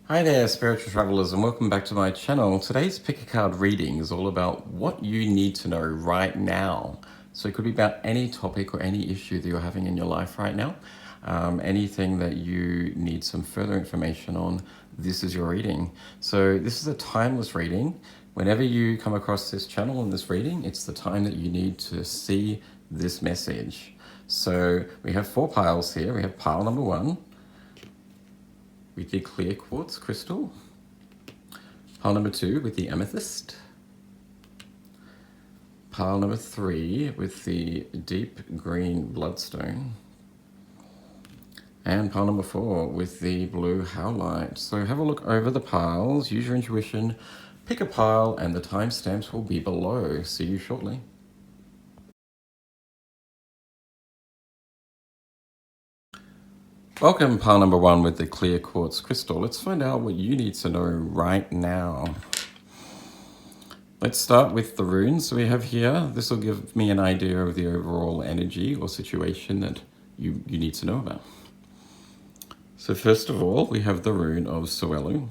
Hi there, spiritual travelers, and welcome back to my channel. Today's Pickacard reading is all about what you need to know right now. So it could be about any topic or any issue that you're having in your life right now. Anything that you need some further information on, this is your reading. So this is a timeless reading. Whenever you come across this channel and this reading, it's the time that you need to see this message. So we have 4 piles here. We have pile number 1. with the clear quartz crystal. Pile number 2 with the amethyst. Pile number 3 with the deep green bloodstone. And pile number 4 with the blue howlite. So have a look over the piles, use your intuition, pick a pile, and the timestamps will be below. See you shortly. Welcome, pile number 1 with the clear quartz crystal. Let's find out what you need to know right now. Let's start with the runes we have here. This will give me an idea of the overall energy or situation that you need to know about. So first of all, we have the rune of Suelu,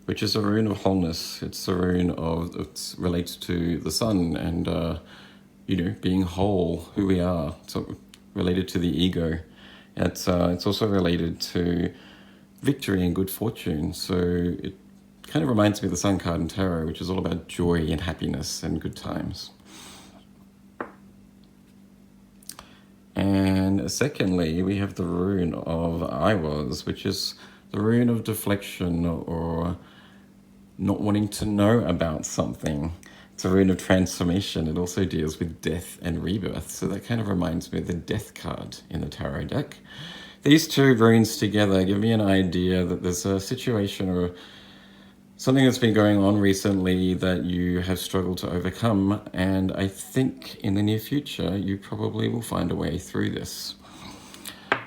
which is a rune of wholeness. It's a rune it relates to the sun and being whole, who we are. So related to the ego. It's also related to victory and good fortune. So it kind of reminds me of the Sun card in tarot, which is all about joy and happiness and good times. And secondly, we have the rune of I Was, which is the rune of deflection or not wanting to know about something. It's a rune of transformation. It also deals with death and rebirth. So that kind of reminds me of the death card in the tarot deck. These 2 runes together give me an idea that there's a situation or something that's been going on recently that you have struggled to overcome. And I think in the near future, you probably will find a way through this.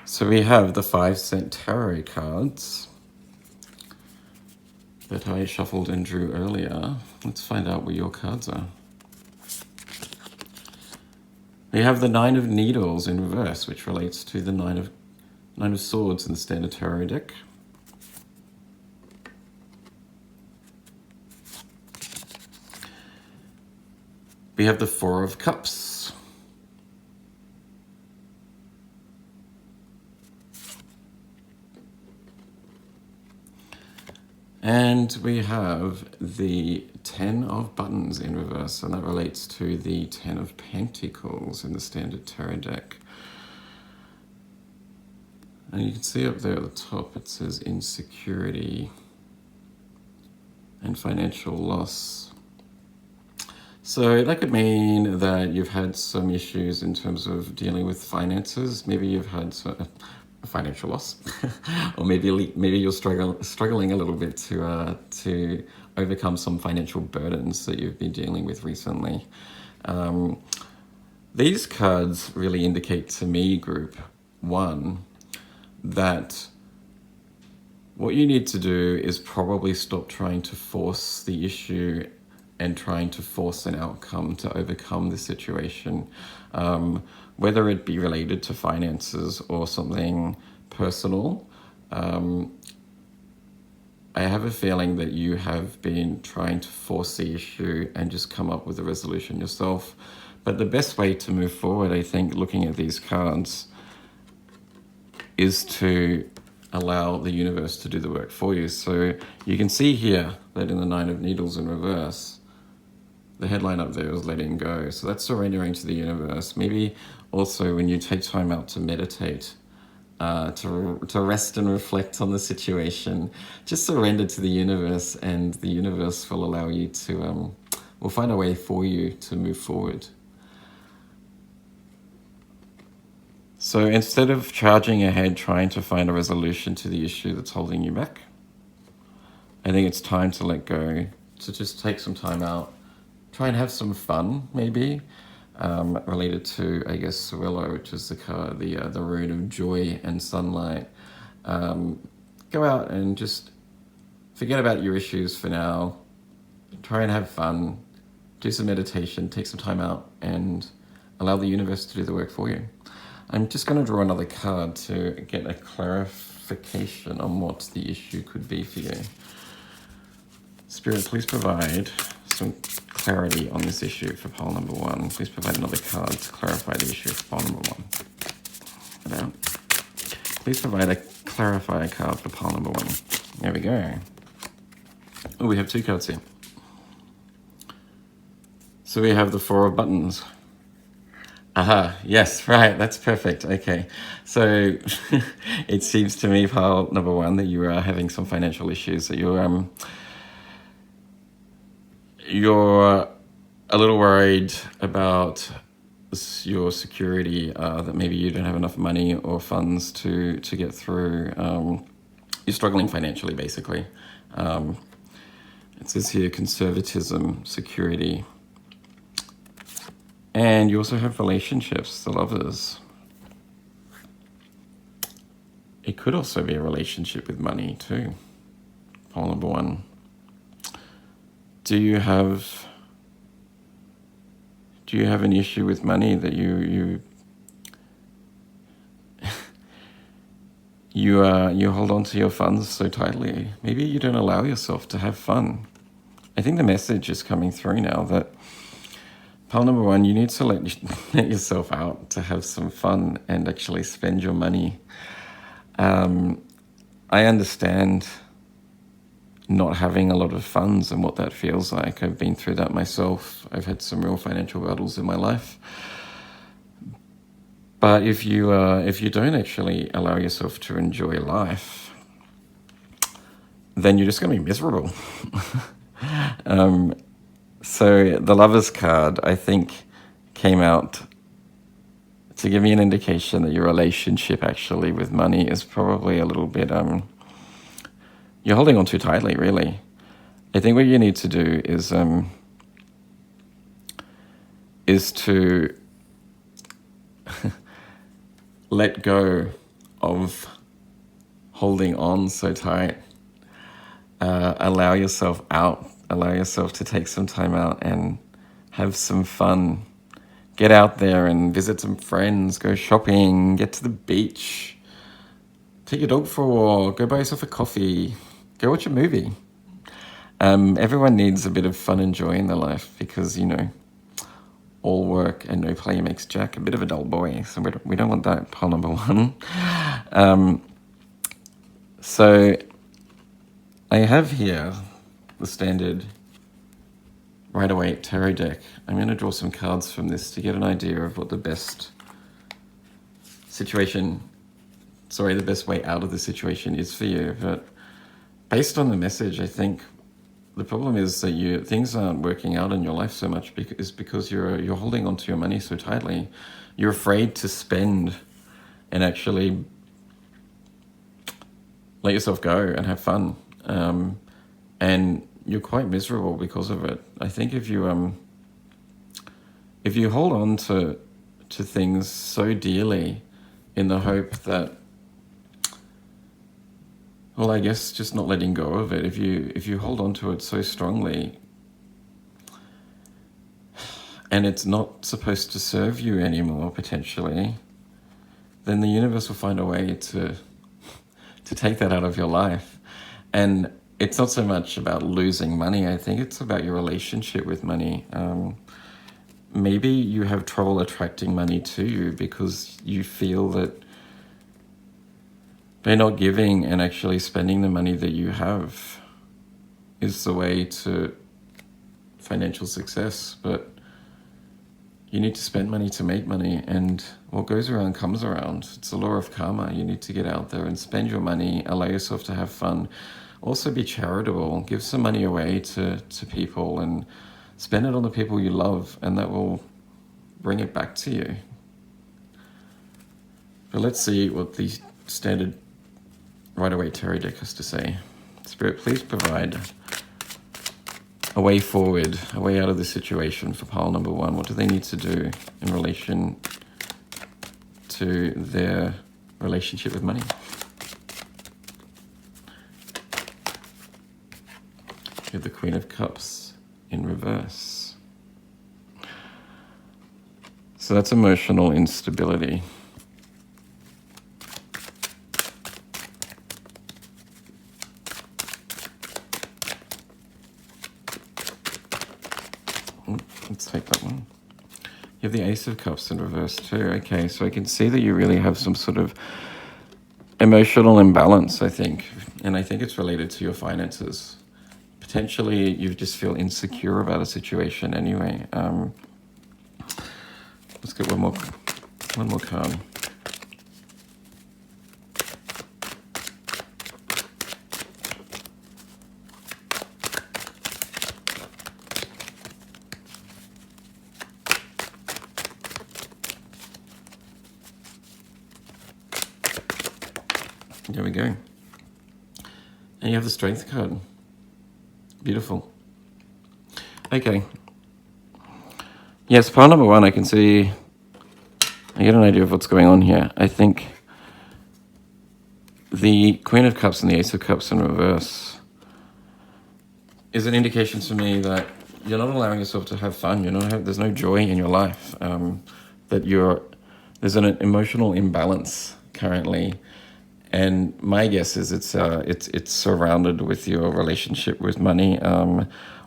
So we have the 5-cent tarot cards that I shuffled and drew earlier. Let's find out what your cards are. We have the 9 of Needles in reverse, which relates to the 9 of Swords in the standard tarot deck. We have the 4 of Cups. And we have the 10 of Buttons in reverse, and that relates to the 10 of Pentacles in the standard tarot deck. And you can see up there at the top, it says insecurity and financial loss. So that could mean that you've had some issues in terms of dealing with finances. Maybe you've had a financial loss, or maybe you're struggling a little bit to overcome some financial burdens that you've been dealing with recently. These cards really indicate to me, group 1, that what you need to do is probably stop trying to force the issue and trying to force an outcome to overcome the situation, whether it be related to finances or something personal. I have a feeling that you have been trying to force the issue and just come up with a resolution yourself. But the best way to move forward, I think, looking at these cards, is to allow the universe to do the work for you. So you can see here that in the 9 of Needles in reverse, the headline up there is letting go. So that's surrendering to the universe. Maybe also when you take time out to meditate, to rest and reflect on the situation, just surrender to the universe, and the universe will allow you to, will find a way for you to move forward. So instead of charging ahead, trying to find a resolution to the issue that's holding you back, I think it's time to let go, to just take some time out, try and have some fun, maybe, related to, I guess, Suelo, which is the rune of joy and sunlight. Go out and just forget about your issues for now. Try and have fun, do some meditation, take some time out, and allow the universe to do the work for you. I'm just going to draw another card to get a clarification on what the issue could be for you. Spirit, please provide some clarity on this issue for pile number 1. Please provide another card to clarify the issue for pile number 1. About. Please provide a clarifier card for pile number 1. There we go. Oh, we have 2 cards here. So we have the 4 of buttons. Aha, yes, right, that's perfect. Okay, so it seems to me, pile number 1, that you are having some financial issues, that you're a little worried about your security, that maybe you don't have enough money or funds to get through. You're struggling financially, basically. It says here conservatism, security. And you also have relationships, the lovers. It could also be a relationship with money too. Pile number 1. Do you have an issue with money that you hold on to your funds so tightly? Maybe you don't allow yourself to have fun. I think the message is coming through now that pile number 1, you need to let yourself out to have some fun and actually spend your money. I understand not having a lot of funds and what that feels like. I've been through that myself. I've had some real financial battles in my life. But if you don't actually allow yourself to enjoy life, then you're just going to be miserable. So the Lovers card, I think, came out to give me an indication that your relationship actually with money is probably a little bit, you're holding on too tightly, really. I think what you need to do is to let go of holding on so tight. Allow yourself out. Allow yourself to take some time out and have some fun. Get out there and visit some friends. Go shopping. Get to the beach. Take your dog for a walk. Go buy yourself a coffee. Go watch a movie. Everyone needs a bit of fun and joy in their life because, all work and no play makes Jack a bit of a dull boy. So we don't want that, pile number 1. So I have here the standard Rider-Waite tarot deck. I'm going to draw some cards from this to get an idea of what the best way out of the situation is for you. But based on the message, I think the problem is that things aren't working out in your life so much because you're holding on to your money so tightly. You're afraid to spend and actually let yourself go and have fun. And you're quite miserable because of it. I think if you hold on to things so dearly in the hope that, well, I guess just not letting go of it. If you hold on to it so strongly and it's not supposed to serve you anymore, potentially, then the universe will find a way to take that out of your life. And it's not so much about losing money. I think it's about your relationship with money. Maybe you have trouble attracting money to you because you feel that they're not giving and actually spending the money that you have is the way to financial success. But you need to spend money to make money, and what goes around comes around. It's the law of karma. You need to get out there and spend your money, allow yourself to have fun. Also be charitable. Give some money away to people and spend it on the people you love, and that will bring it back to you. But let's see what the standard Rider-Waite tarot deck has to say. Spirit, please provide a way forward, a way out of this situation for pile number 1. What do they need to do in relation to their relationship with money? You have the Queen of Cups in reverse. So that's emotional instability. You have the Ace of Cups in reverse too. Okay, so I can see that you really have some sort of emotional imbalance, I think. And I think it's related to your finances. Potentially, you just feel insecure about a situation anyway. Let's get one more card. There we go. And you have the Strength card. Beautiful. Okay. Yes, pile number one, I can see, I get an idea of what's going on here. I think the Queen of Cups and the Ace of Cups in reverse is an indication to me that you're not allowing yourself to have fun. There's no joy in your life. There's an emotional imbalance currently. And my guess is it's surrounded with your relationship with money,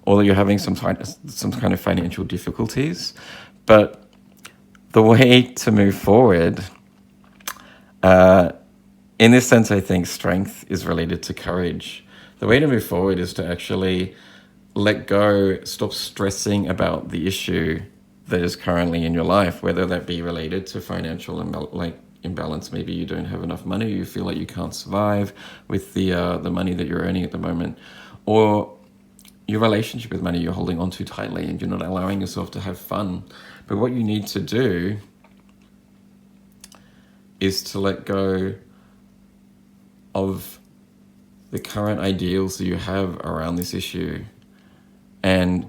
or that you're having some kind of financial difficulties. But the way to move forward, in this sense, I think strength is related to courage. The way to move forward is to actually let go, stop stressing about the issue that is currently in your life, whether that be related to financial imbalance. Maybe you don't have enough money, you feel like you can't survive with the money that you're earning at the moment, or your relationship with money you're holding on too tightly and you're not allowing yourself to have fun. But what you need to do is to let go of the current ideals that you have around this issue and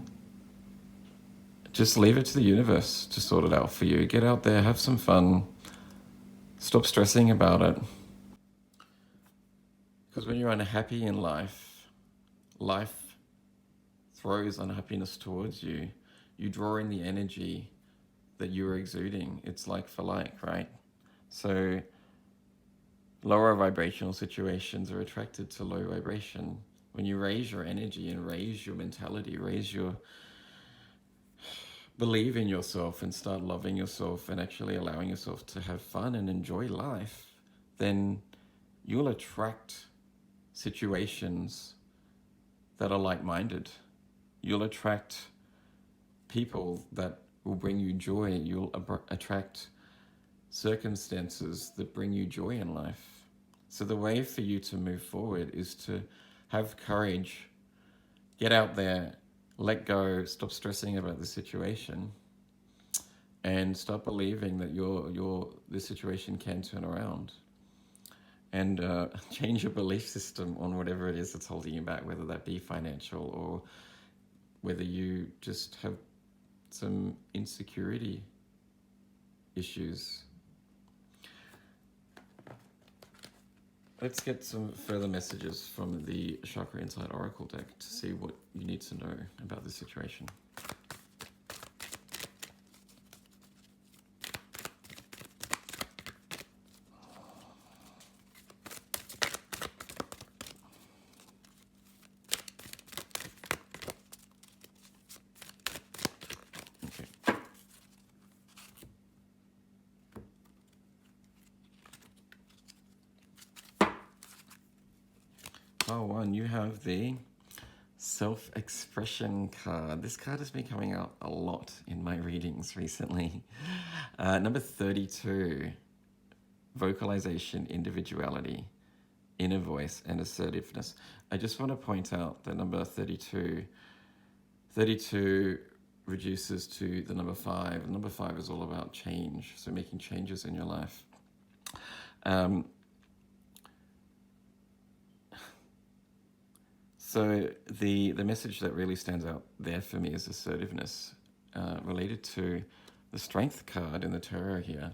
just leave it to the universe to sort it out for you. Get out there, have some fun, stop stressing about it. Because when you're unhappy in life, life throws unhappiness towards you. You draw in the energy that you're exuding. It's like for like, right? So lower vibrational situations are attracted to low vibration. When you raise your energy and raise your mentality, believe in yourself and start loving yourself and actually allowing yourself to have fun and enjoy life, then you'll attract situations that are like-minded. You'll attract people that will bring you joy. You'll attract circumstances that bring you joy in life. So the way for you to move forward is to have courage, get out there, let go, stop stressing about the situation, and start believing that this situation can turn around. And change your belief system on whatever it is that's holding you back, whether that be financial or whether you just have some insecurity issues. Let's get some further messages from the Chakra Insight Oracle deck to see what you need to know about this situation. Oh, one, you have the Self-Expression card. This card has been coming out a lot in my readings recently. Number 32, vocalization, individuality, inner voice, and assertiveness. I just want to point out that number 32 reduces to the number 5. Number 5 is all about change, so making changes in your life. So the message that really stands out there for me is assertiveness, related to the Strength card in the tarot here.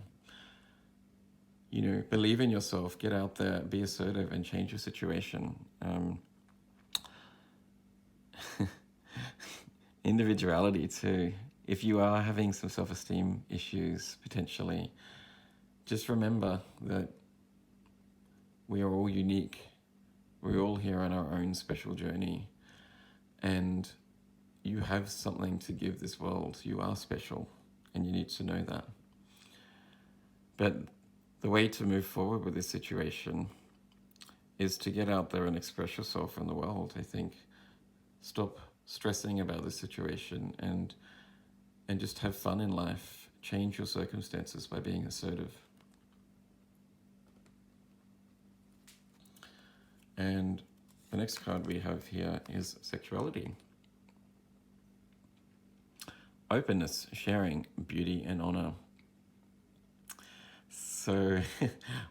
Believe in yourself, get out there, be assertive, and change your situation. Individuality too. If you are having some self-esteem issues, potentially, just remember that we are all unique. We're all here on our own special journey, and you have something to give this world. You are special. and you need to know that. But the way to move forward with this situation is to get out there and express yourself in the world, I think. Stop stressing about the situation and just have fun in life. Change your circumstances by being assertive. And the next card we have here is sexuality. Openness, sharing, beauty, and honor. So,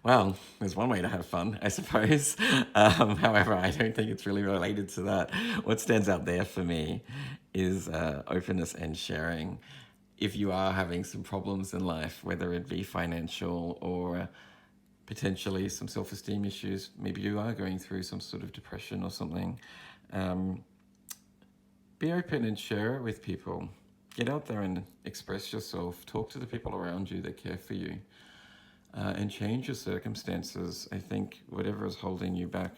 well, there's one way to have fun, I suppose. However, I don't think it's really related to that. What stands out there for me is openness and sharing. If you are having some problems in life, whether it be financial or potentially some self-esteem issues, maybe you are going through some sort of depression or something, be open and share it with people. Get out there and express yourself. Talk to the people around you that care for you. And change your circumstances. I think whatever is holding you back,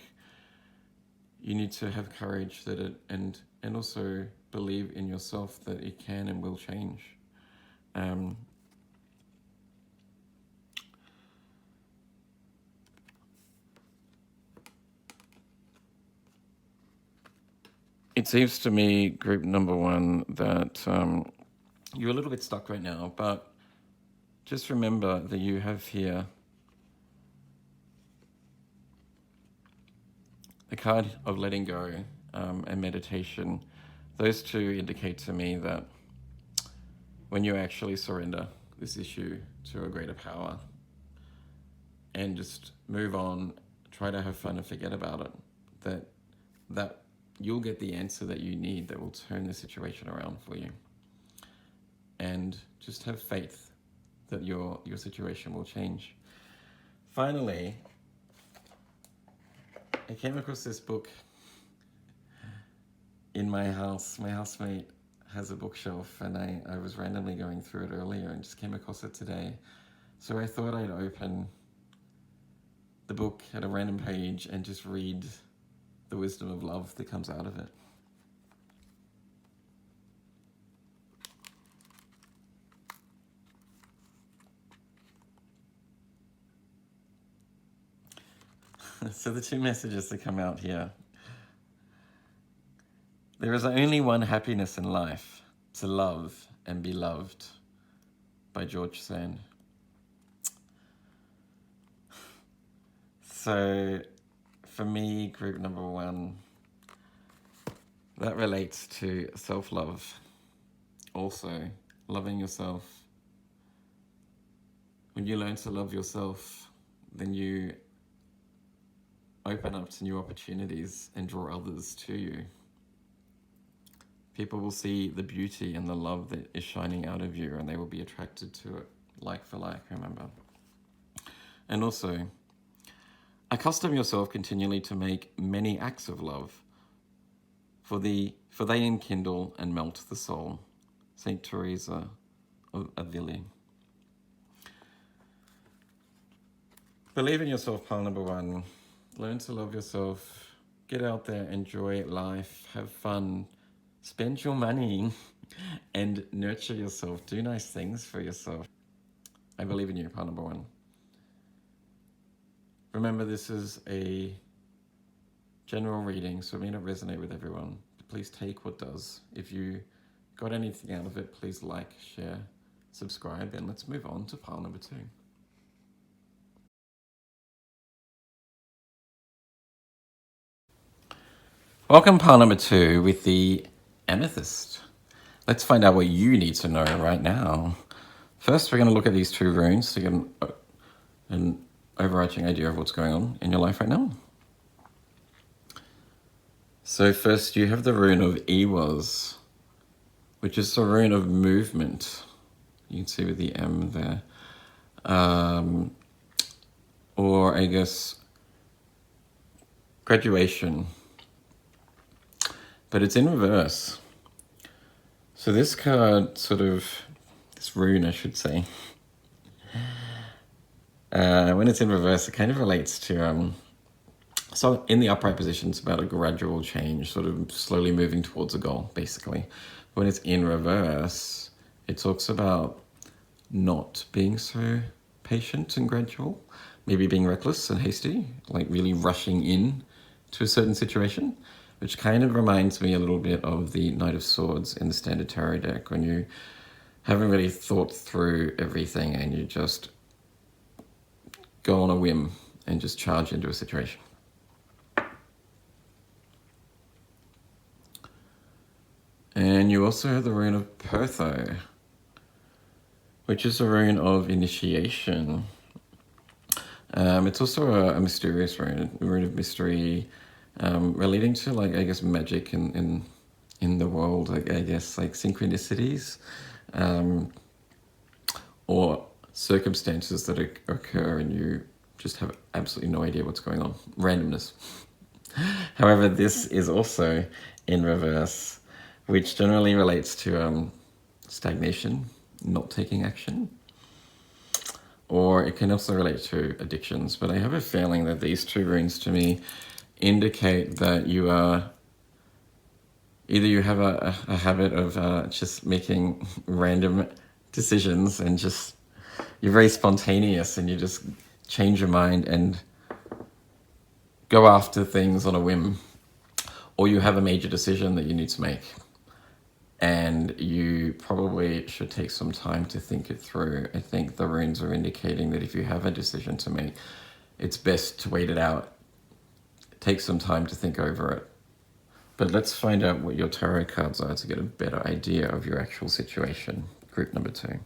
you need to have courage that it and also believe in yourself that it can and will change. It seems to me, group number one, that you're a little bit stuck right now, but just remember that you have here the card of letting go and meditation. Those two indicate to me that when you actually surrender this issue to a greater power and just move on, try to have fun and forget about it, that you'll get the answer that you need that will turn the situation around for you. And just have faith that your situation will change. Finally, I came across this book in my house. My housemate has a bookshelf, and I was randomly going through it earlier and just came across it today. So I thought I'd open the book at a random page and just read the wisdom of love that comes out of it. So the two messages that come out here. There is only one happiness in life, to love and be loved, by George Sand. So for me, group number one, that relates to self-love. Also, loving yourself. When you learn to love yourself, then you open up to new opportunities and draw others to you. People will see the beauty and the love that is shining out of you, and they will be attracted to it, like for like, remember. And also, accustom yourself continually to make many acts of love, for they enkindle and melt the soul. Saint Teresa of Avila. Believe in yourself, pile number one. Learn to love yourself. Get out there, enjoy life, have fun, spend your money, and nurture yourself. Do nice things for yourself. I believe in you, pile number one. Remember, this is a general reading, so it may not resonate with everyone. But please take what does. If you got anything out of it, please like, share, subscribe, and let's move on to pile number two. Welcome, pile number two, with the amethyst. Let's find out what you need to know right now. First, we're going to look at these two runes to get an overarching idea of what's going on in your life right now. So first, you have the rune of Ewas, which is the rune of movement. You can see with the M there. Or I guess graduation. But it's in reverse. So this card this rune I should say, when it's in reverse, it kind of relates to, so in the upright position, it's about a gradual change, sort of slowly moving towards a goal, basically. When it's in reverse, it talks about not being so patient and gradual, maybe being reckless and hasty, like really rushing in to a certain situation, which kind of reminds me a little bit of the Knight of Swords in the Standard Tarot deck, when you haven't really thought through everything and you just go on a whim and just charge into a situation. And you also have the rune of Pertho, which is a rune of initiation. It's also a mysterious rune, a rune of mystery, relating to, like, I guess, magic in the world, I guess, like synchronicities, or circumstances that occur and you just have absolutely no idea what's going on. Randomness. However, this is also in reverse, which generally relates to stagnation, not taking action. Or it can also relate to addictions. But I have a feeling that these two runes to me indicate that you are, either you have a habit of just making random decisions and just, you're very spontaneous and you just change your mind and go after things on a whim, or you have a major decision that you need to make and you probably should take some time to think it through. I think the runes are indicating that if you have a decision to make, it's best to wait it out, take some time to think over it. But let's find out what your tarot cards are to get a better idea of your actual situation. Group number 2.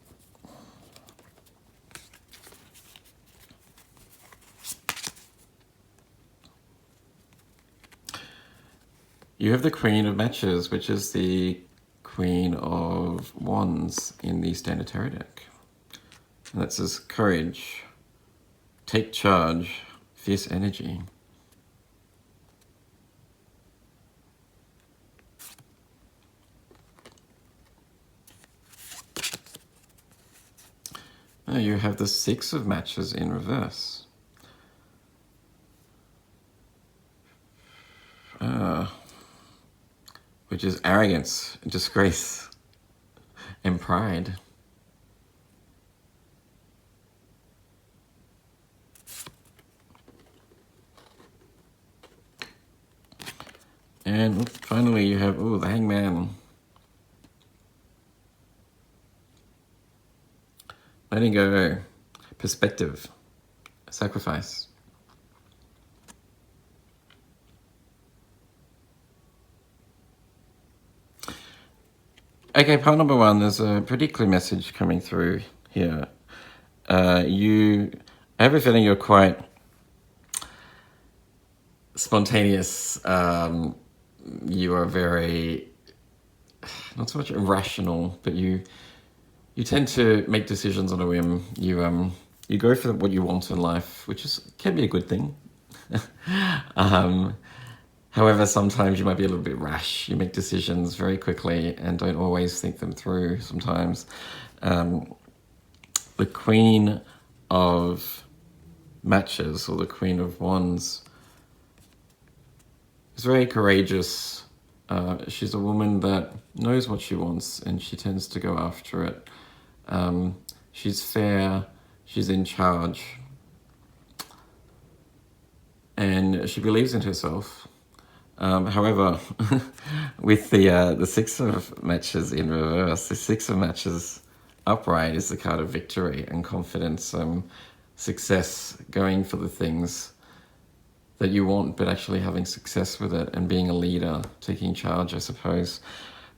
You have the Queen of Matches, which is the Queen of Wands in the Standard Tarot deck. And that says courage, take charge, fierce energy. Now you have the Six of Matches in reverse. Which is arrogance, disgrace, and pride. And finally you have, the Hangman. Letting go, perspective, sacrifice. Okay, part number 1, there's a pretty clear message coming through here. I have a feeling you're quite spontaneous. You are very, not so much irrational, but you tend to make decisions on a whim. You go for what you want in life, which can be a good thing. However, sometimes you might be a little bit rash. You make decisions very quickly and don't always think them through sometimes. The Queen of Matches, or the Queen of Wands, is very courageous. She's a woman that knows what she wants and she tends to go after it. She's fair, she's in charge, and she believes in herself. However, with the Six of Matches in reverse, the Six of Matches upright is the card of victory and confidence, success, going for the things that you want, but actually having success with it and being a leader, taking charge, I suppose.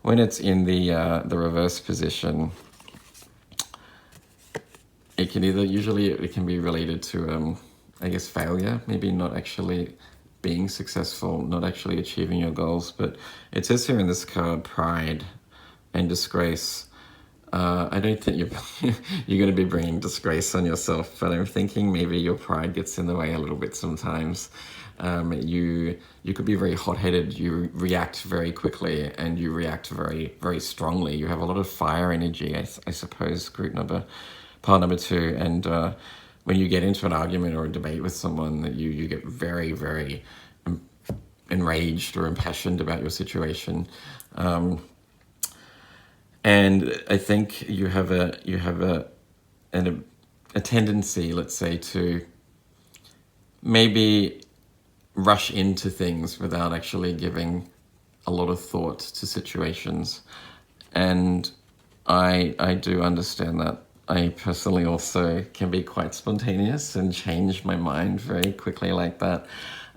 When it's in the reverse position, it can it can be related to, I guess, failure, maybe not actually being successful, not actually achieving your goals. But it says here in this card, pride and disgrace. I don't think you're going to be bringing disgrace on yourself, but I'm thinking maybe your pride gets in the way a little bit sometimes. You could be very hot-headed, you react very quickly, and you react very, very strongly. You have a lot of fire energy, I suppose, part number 2. And when you get into an argument or a debate with someone, that you get very, very enraged or impassioned about your situation. And I think you have a a tendency, let's say, to maybe rush into things without actually giving a lot of thought to situations. And I do understand that. I personally also can be quite spontaneous and change my mind very quickly like that.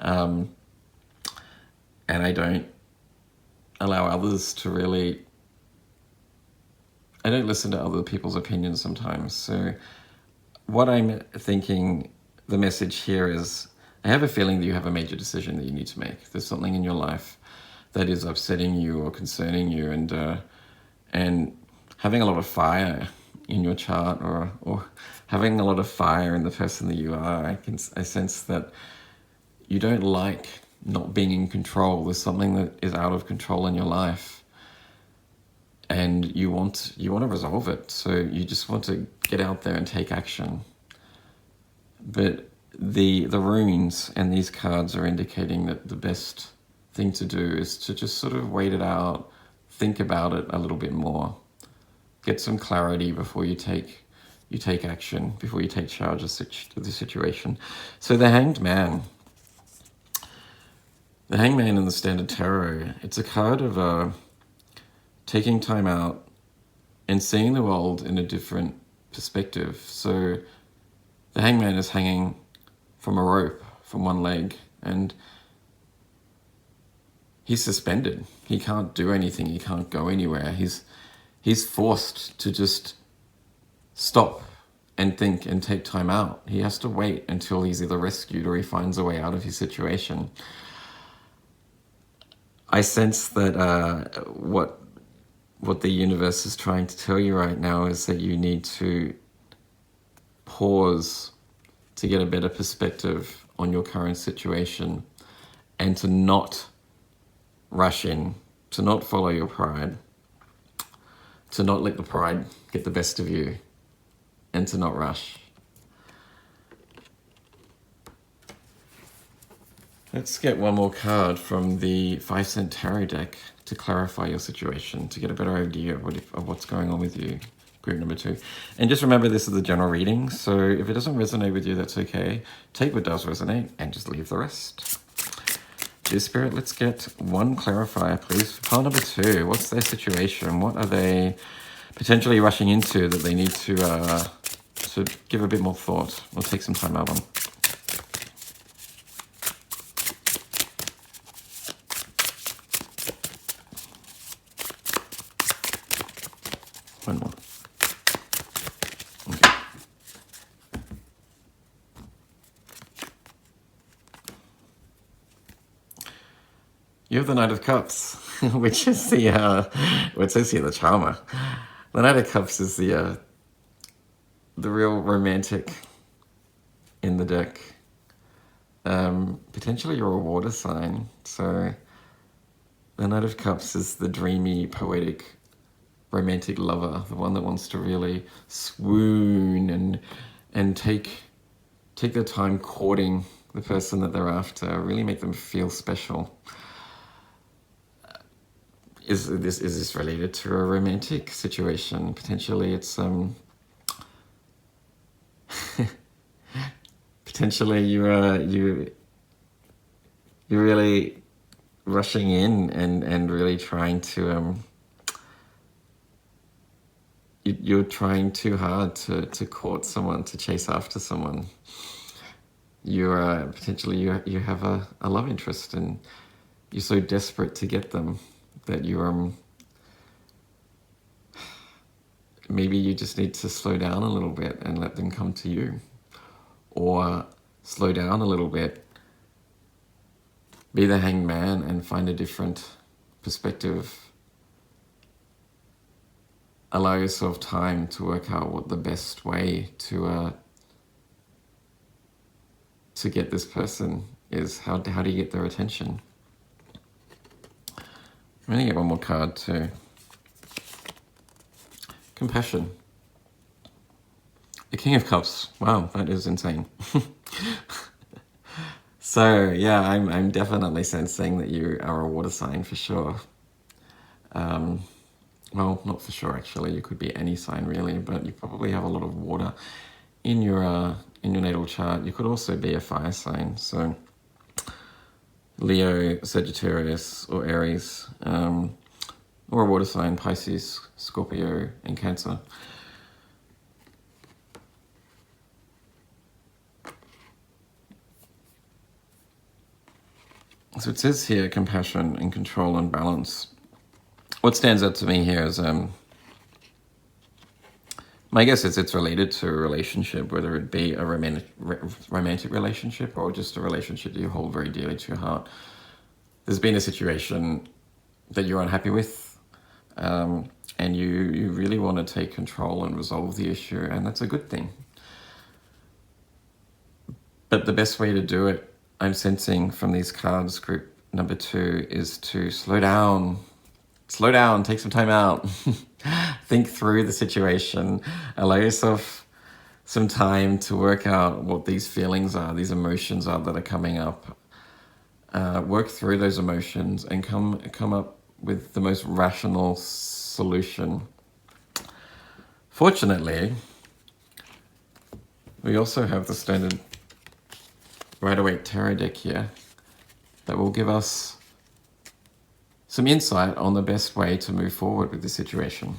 And I don't allow others to really, I don't listen to other people's opinions sometimes. So what I'm thinking, the message here is, I have a feeling that you have a major decision that you need to make. There's something in your life that is upsetting you or concerning you, and having a lot of fire in your chart, or having a lot of fire in the person that you are. I sense that you don't like not being in control. There's something that is out of control in your life, and you want to resolve it. So you just want to get out there and take action. But the runes and these cards are indicating that the best thing to do is to just sort of wait it out, think about it a little bit more, get some clarity before you take action, before you take charge of the situation. So the Hanged Man. The Hangman in the Standard Tarot, it's a card of taking time out and seeing the world in a different perspective. So the Hangman is hanging from a rope from one leg, and he's suspended. He can't do anything. He can't go anywhere. He's forced to just stop and think and take time out. He has to wait until he's either rescued or he finds a way out of his situation. I sense that what the universe is trying to tell you right now is that you need to pause to get a better perspective on your current situation, and to not rush in, to not follow your pride, to not let the pride get the best of you, and to not rush. Let's get one more card from the 5-cent tarot deck to clarify your situation, to get a better idea of what's going on with you. Group number 2. And just remember, this is the general reading, so if it doesn't resonate with you, that's okay. Take what does resonate and just leave the rest. Dear Spirit, let's get one clarifier, please. For pile number 2, what's their situation? What are they potentially rushing into that they need to give a bit more thought or take some time out on? One more. Okay. You have the Knight of Cups, which is the, well, it says here the Charmer. The Knight of Cups is the real romantic in the deck. Potentially you're a water sign, so the Knight of Cups is the dreamy, poetic, romantic lover, the one that wants to really swoon and take their time courting the person that they're after, really make them feel special. Is this related to a romantic situation? Potentially it's potentially you're really rushing in and really trying to you're trying too hard to court someone, to chase after someone. You're potentially you have a love interest, and you're so desperate to get them that you maybe you just need to slow down a little bit and let them come to you, or slow down a little bit, be the Hanged Man and find a different perspective. Allow yourself time to work out what the best way to get this person is. How do you get their attention? I'm going to get one more card too. Compassion. The King of Cups. Wow, that is insane. So yeah, I'm definitely sensing that you are a water sign for sure. well, not for sure actually. You could be any sign really, but you probably have a lot of water in your natal chart. You could also be a fire sign, so Leo, Sagittarius, or Aries, or a water sign, Pisces, Scorpio, and Cancer. So it says here compassion and control and balance. What stands out to me here is, my guess is it's related to a relationship, whether it be a romantic relationship or just a relationship that you hold very dearly to your heart. There's been a situation that you're unhappy with, and you really want to take control and resolve the issue, and that's a good thing. But the best way to do it, I'm sensing from these cards, group number 2, is to slow down. Slow down, take some time out. Think through the situation. Allow yourself some time to work out what these feelings are, these emotions are that are coming up. Work through those emotions and come up with the most rational solution. Fortunately, we also have the standard Rider-Waite Tarot deck here that will give us some insight on the best way to move forward with the situation.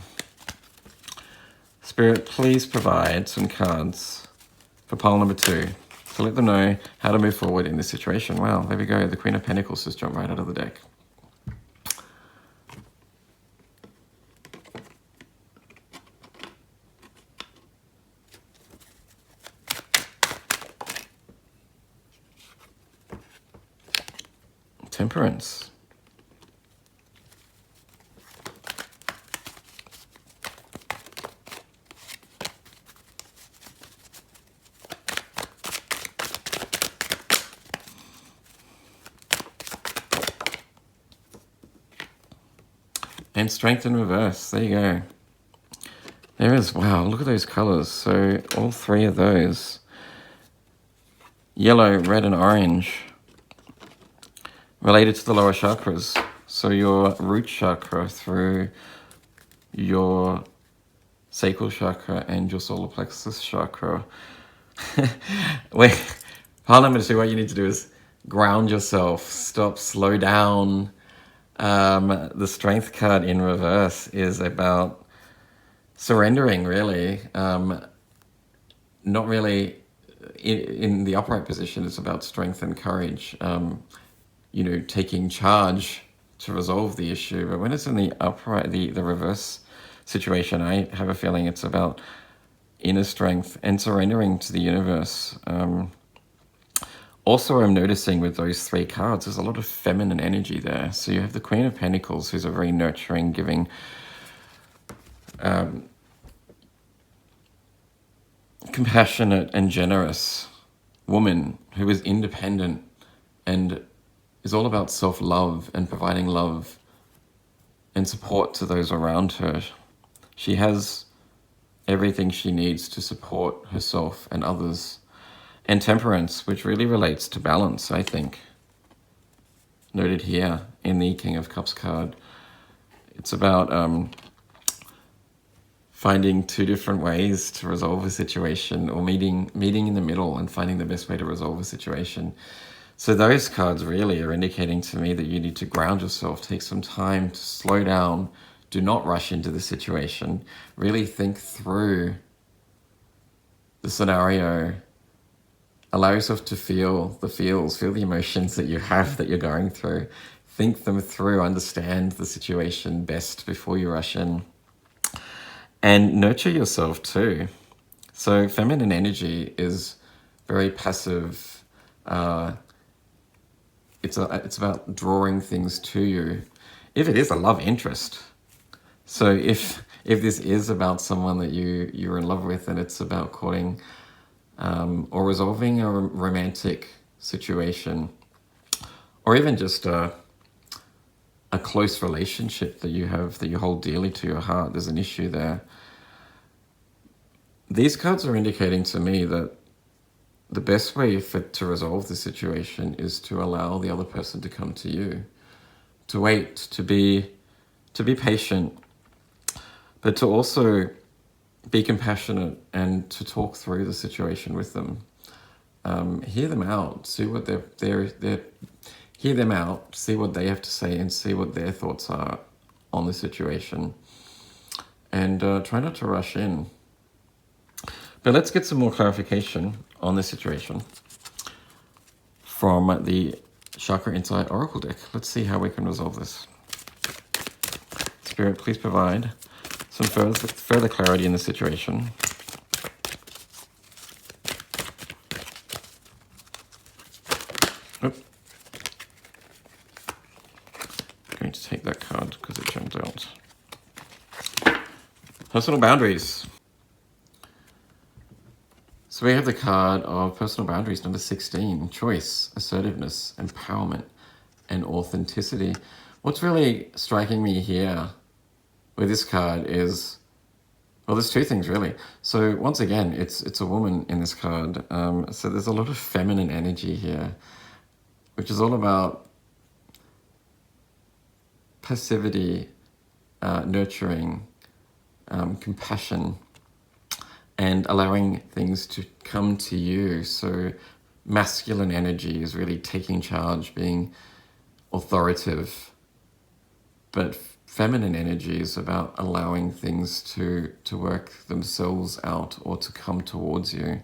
Spirit, please provide some cards for pile number 2 to let them know how to move forward in this situation. Wow, there we go. The Queen of Pentacles just jumped right out of the deck. Temperance. And Strength in reverse. There you go. There is, wow, look at those colors. So all 3 of those, yellow, red, and orange, related to the lower chakras. So your root chakra through your sacral chakra and your solar plexus chakra. Wait, part number 2, what you need to do is ground yourself, stop, slow down. The Strength card in reverse is about surrendering, really. Not really in the upright position. It's about strength and courage. Taking charge to resolve the issue. But when it's in the upright, the reverse situation, I have a feeling it's about inner strength and surrendering to the universe. Also, I'm noticing with those 3 cards, there's a lot of feminine energy there. So you have the Queen of Pentacles, who's a very nurturing, giving, compassionate and generous woman who is independent and is all about self-love and providing love and support to those around her. She has everything she needs to support herself and others. And Temperance, which really relates to balance, I think. Noted here in the King of Cups card. It's about finding 2 different ways to resolve a situation, or meeting in the middle and finding the best way to resolve a situation. So those cards really are indicating to me that you need to ground yourself, take some time to slow down, do not rush into the situation, really think through the scenario. Allow yourself to feel the feels, feel the emotions that you have, that you're going through. Think them through, understand the situation best before you rush in. And nurture yourself too. So feminine energy is very passive. It's about drawing things to you. If it is a love interest. So if this is about someone that you're in love with, and it's about courting, or resolving a romantic situation, or even just a close relationship that you have, that you hold dearly to your heart, there's an issue there. These cards are indicating to me that the best way to resolve the situation is to allow the other person to come to you, to wait, to be patient, but to also be compassionate and to talk through the situation with them. Hear them out, see what hear them out, see what they have to say, and see what their thoughts are on the situation. And try not to rush in. But let's get some more clarification on the situation from the Chakra Insight Oracle deck. Let's see how we can resolve this. Spirit, please provide some further clarity in the situation. Oop. I'm going to take that card because it jumped out. Personal boundaries. So we have the card of personal boundaries, number 16, choice, assertiveness, empowerment, and authenticity. What's really striking me here with this card is, well, there's two things really. So once again, it's a woman in this card. So there's a lot of feminine energy here, which is all about passivity, nurturing, compassion, and allowing things to come to you. So masculine energy is really taking charge, being authoritative. But feminine energy is about allowing things to work themselves out or to come towards you.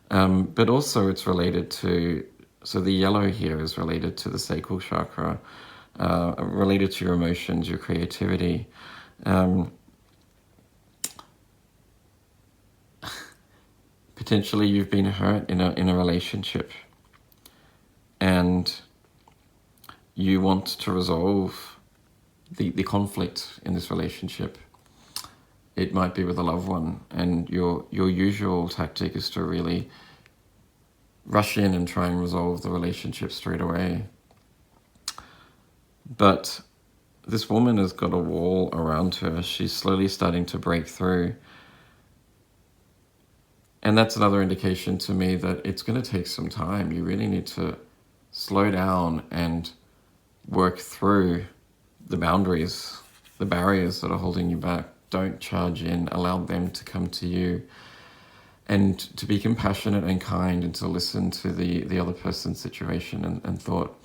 But also it's related to, so the yellow here is related to the sacral chakra, related to your emotions, your creativity. Potentially you've been hurt in a relationship and you want to resolve the conflict in this relationship. It might be with a loved one, and your usual tactic is to really rush in and try and resolve the relationship straight away. But this woman has got a wall around her. She's slowly starting to break through. And that's another indication to me that it's going to take some time. You really need to slow down and work through the boundaries, the barriers that are holding you back. Don't charge in, allow them to come to you, and to be compassionate and kind, and to listen to the other person's situation and thought.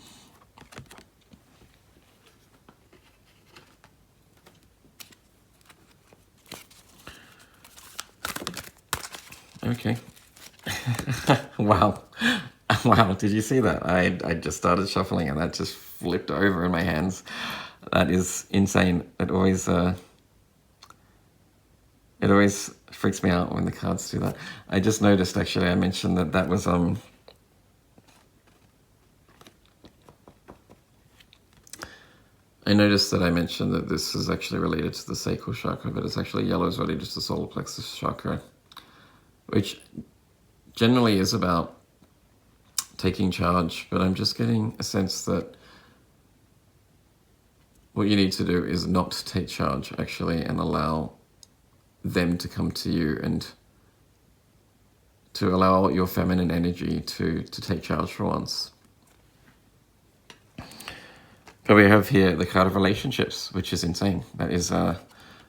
Okay. Wow. Wow, did you see that? I just started shuffling and that just flipped over in my hands. That is insane. It always freaks me out when the cards do that. I just noticed, actually, I mentioned that was I noticed that I mentioned that this is actually related to the sacral chakra, but it's actually yellow is related to the solar plexus chakra, which generally is about taking charge, but I'm just getting a sense that what you need to do is not take charge, actually, and allow them to come to you, and to allow your feminine energy to take charge for once. But we have here the card of relationships, which is insane. That is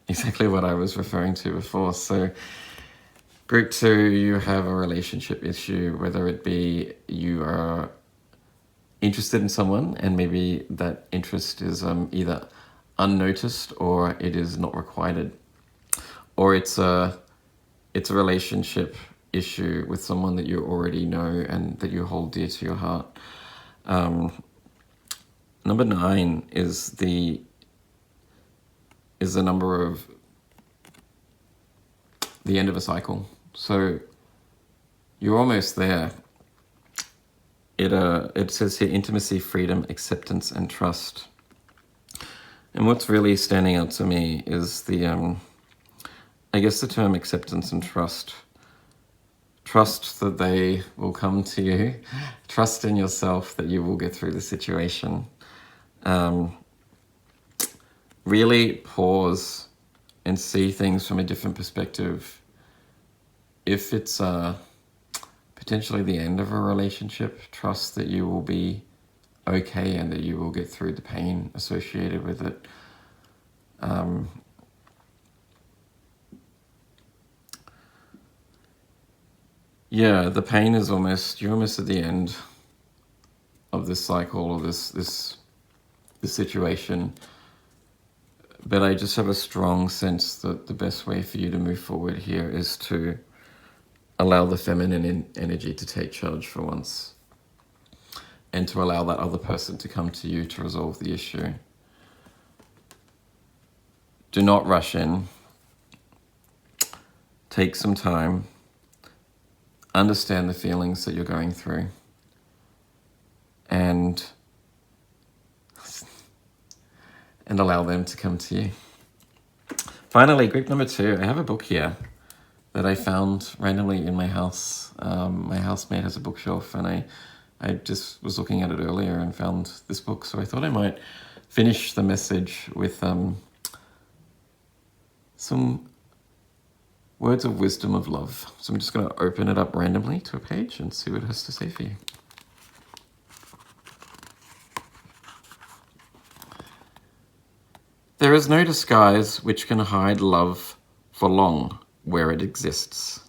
exactly what I was referring to before. So group 2, you have a relationship issue, whether it be you are interested in someone and maybe that interest is either unnoticed or it is not requited, or it's a relationship issue with someone that you already know and that you hold dear to your heart. Number 9 is the number of the end of a cycle. So you're almost there. It says here intimacy, freedom, acceptance, and trust. And what's really standing out to me is the I guess the term acceptance and trust. Trust that they will come to you. Trust in yourself that you will get through the situation. Really pause and see things from a different perspective. If it's potentially the end of a relationship, trust that you will be okay and that you will get through the pain associated with it. yeah, the pain is you're almost at the end of this cycle or this situation. But I just have a strong sense that the best way for you to move forward here is to allow the feminine energy to take charge for once, and to allow that other person to come to you to resolve the issue. Do not rush in. Take some time. Understand the feelings that you're going through. And allow them to come to you. Finally, group number 2. I have a book here that I found randomly in my house. My housemate has a bookshelf, and I just was looking at it earlier and found this book. So I thought I might finish the message with some words of wisdom of love. So I'm just going to open it up randomly to a page and see what it has to say for you. There is no disguise which can hide love for long where it exists.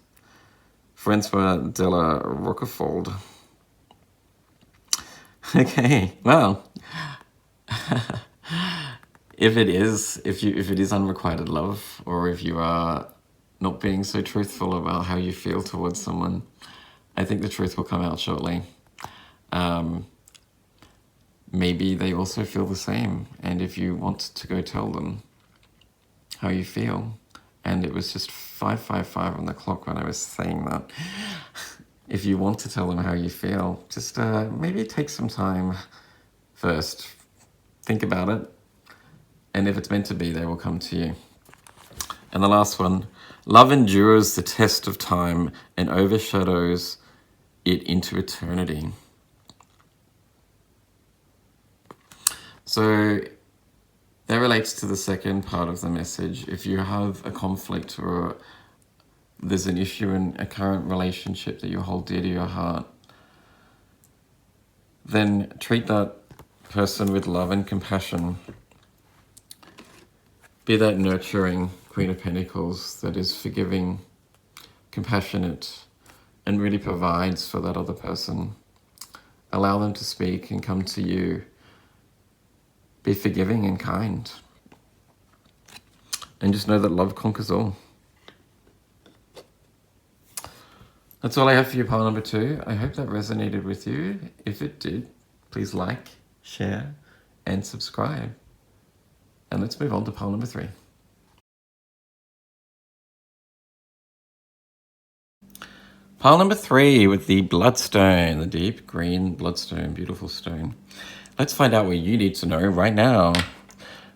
Francois de la Roquefort. Okay, well, if it is unrequited love, or if you are not being so truthful about how you feel towards someone, I think the truth will come out shortly. Maybe they also feel the same, and if you want to go tell them how you feel, and it was just 5:55 on the clock when I was saying that, if you want to tell them how you feel, just maybe take some time first, think about it, and if it's meant to be, they will come to you. And the last one, love endures the test of time and overshadows it into eternity. So that relates to the second part of the message. If you have a conflict or there's an issue in a current relationship that you hold dear to your heart, then treat that person with love and compassion. Be that nurturing Queen of Pentacles that is forgiving, compassionate, and really provides for that other person. Allow them to speak and come to you. Be forgiving and kind. And just know that love conquers all. That's all I have for you, pile number 2. I hope that resonated with you. If it did, please like, share, and subscribe. And let's move on to pile number 3. Pile number 3 with the bloodstone, the deep green bloodstone, beautiful stone. Let's find out what you need to know right now.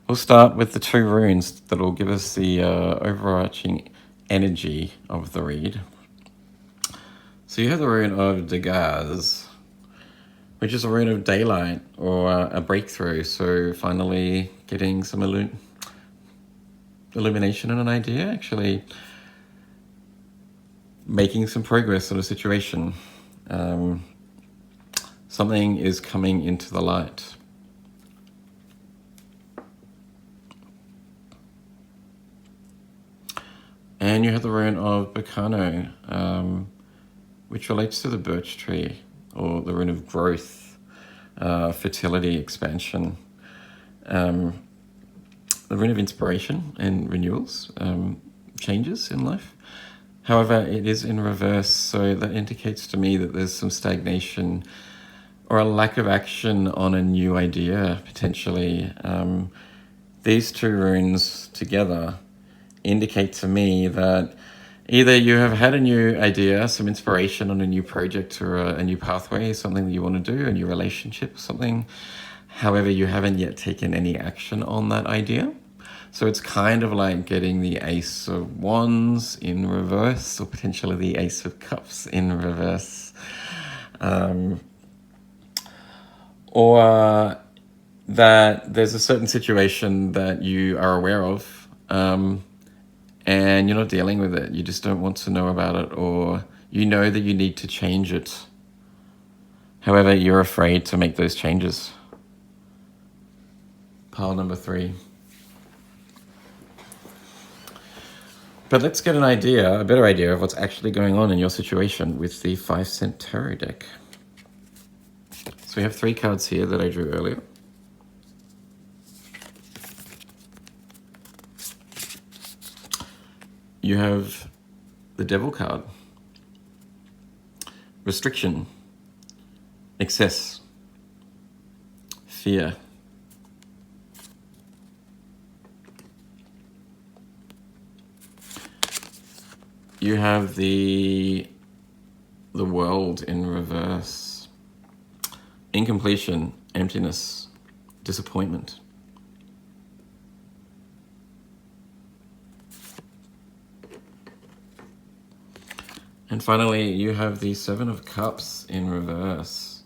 We'll start with the 2 runes that will give us the overarching energy of the read. So you have the rune of Degas, which is a rune of daylight or a breakthrough. So finally getting some illumination on an idea, actually making some progress on a situation. Something is coming into the light. And you have the rune of Bacano, which relates to the birch tree, or the rune of growth, fertility, expansion. The rune of inspiration and renewals, changes in life. However, it is in reverse, so that indicates to me that there's some stagnation or a lack of action on a new idea, potentially. These 2 runes together indicate to me that either you have had a new idea, some inspiration on a new project or a new pathway, something that you want to do, a new relationship, something. However, you haven't yet taken any action on that idea. So it's kind of like getting the Ace of Wands in reverse, or potentially the Ace of Cups in reverse. Or that there's a certain situation that you are aware of, and you're not dealing with it. You just don't want to know about it, or you know that you need to change it. However, you're afraid to make those changes. Pile number 3. But let's get a better idea of what's actually going on in your situation with the 5-cent tarot deck. So we have 3 cards here that I drew earlier. You have the Devil card. Restriction, excess, fear. You have the World in reverse. Incompletion, emptiness, disappointment. And finally, you have the 7 of Cups in reverse.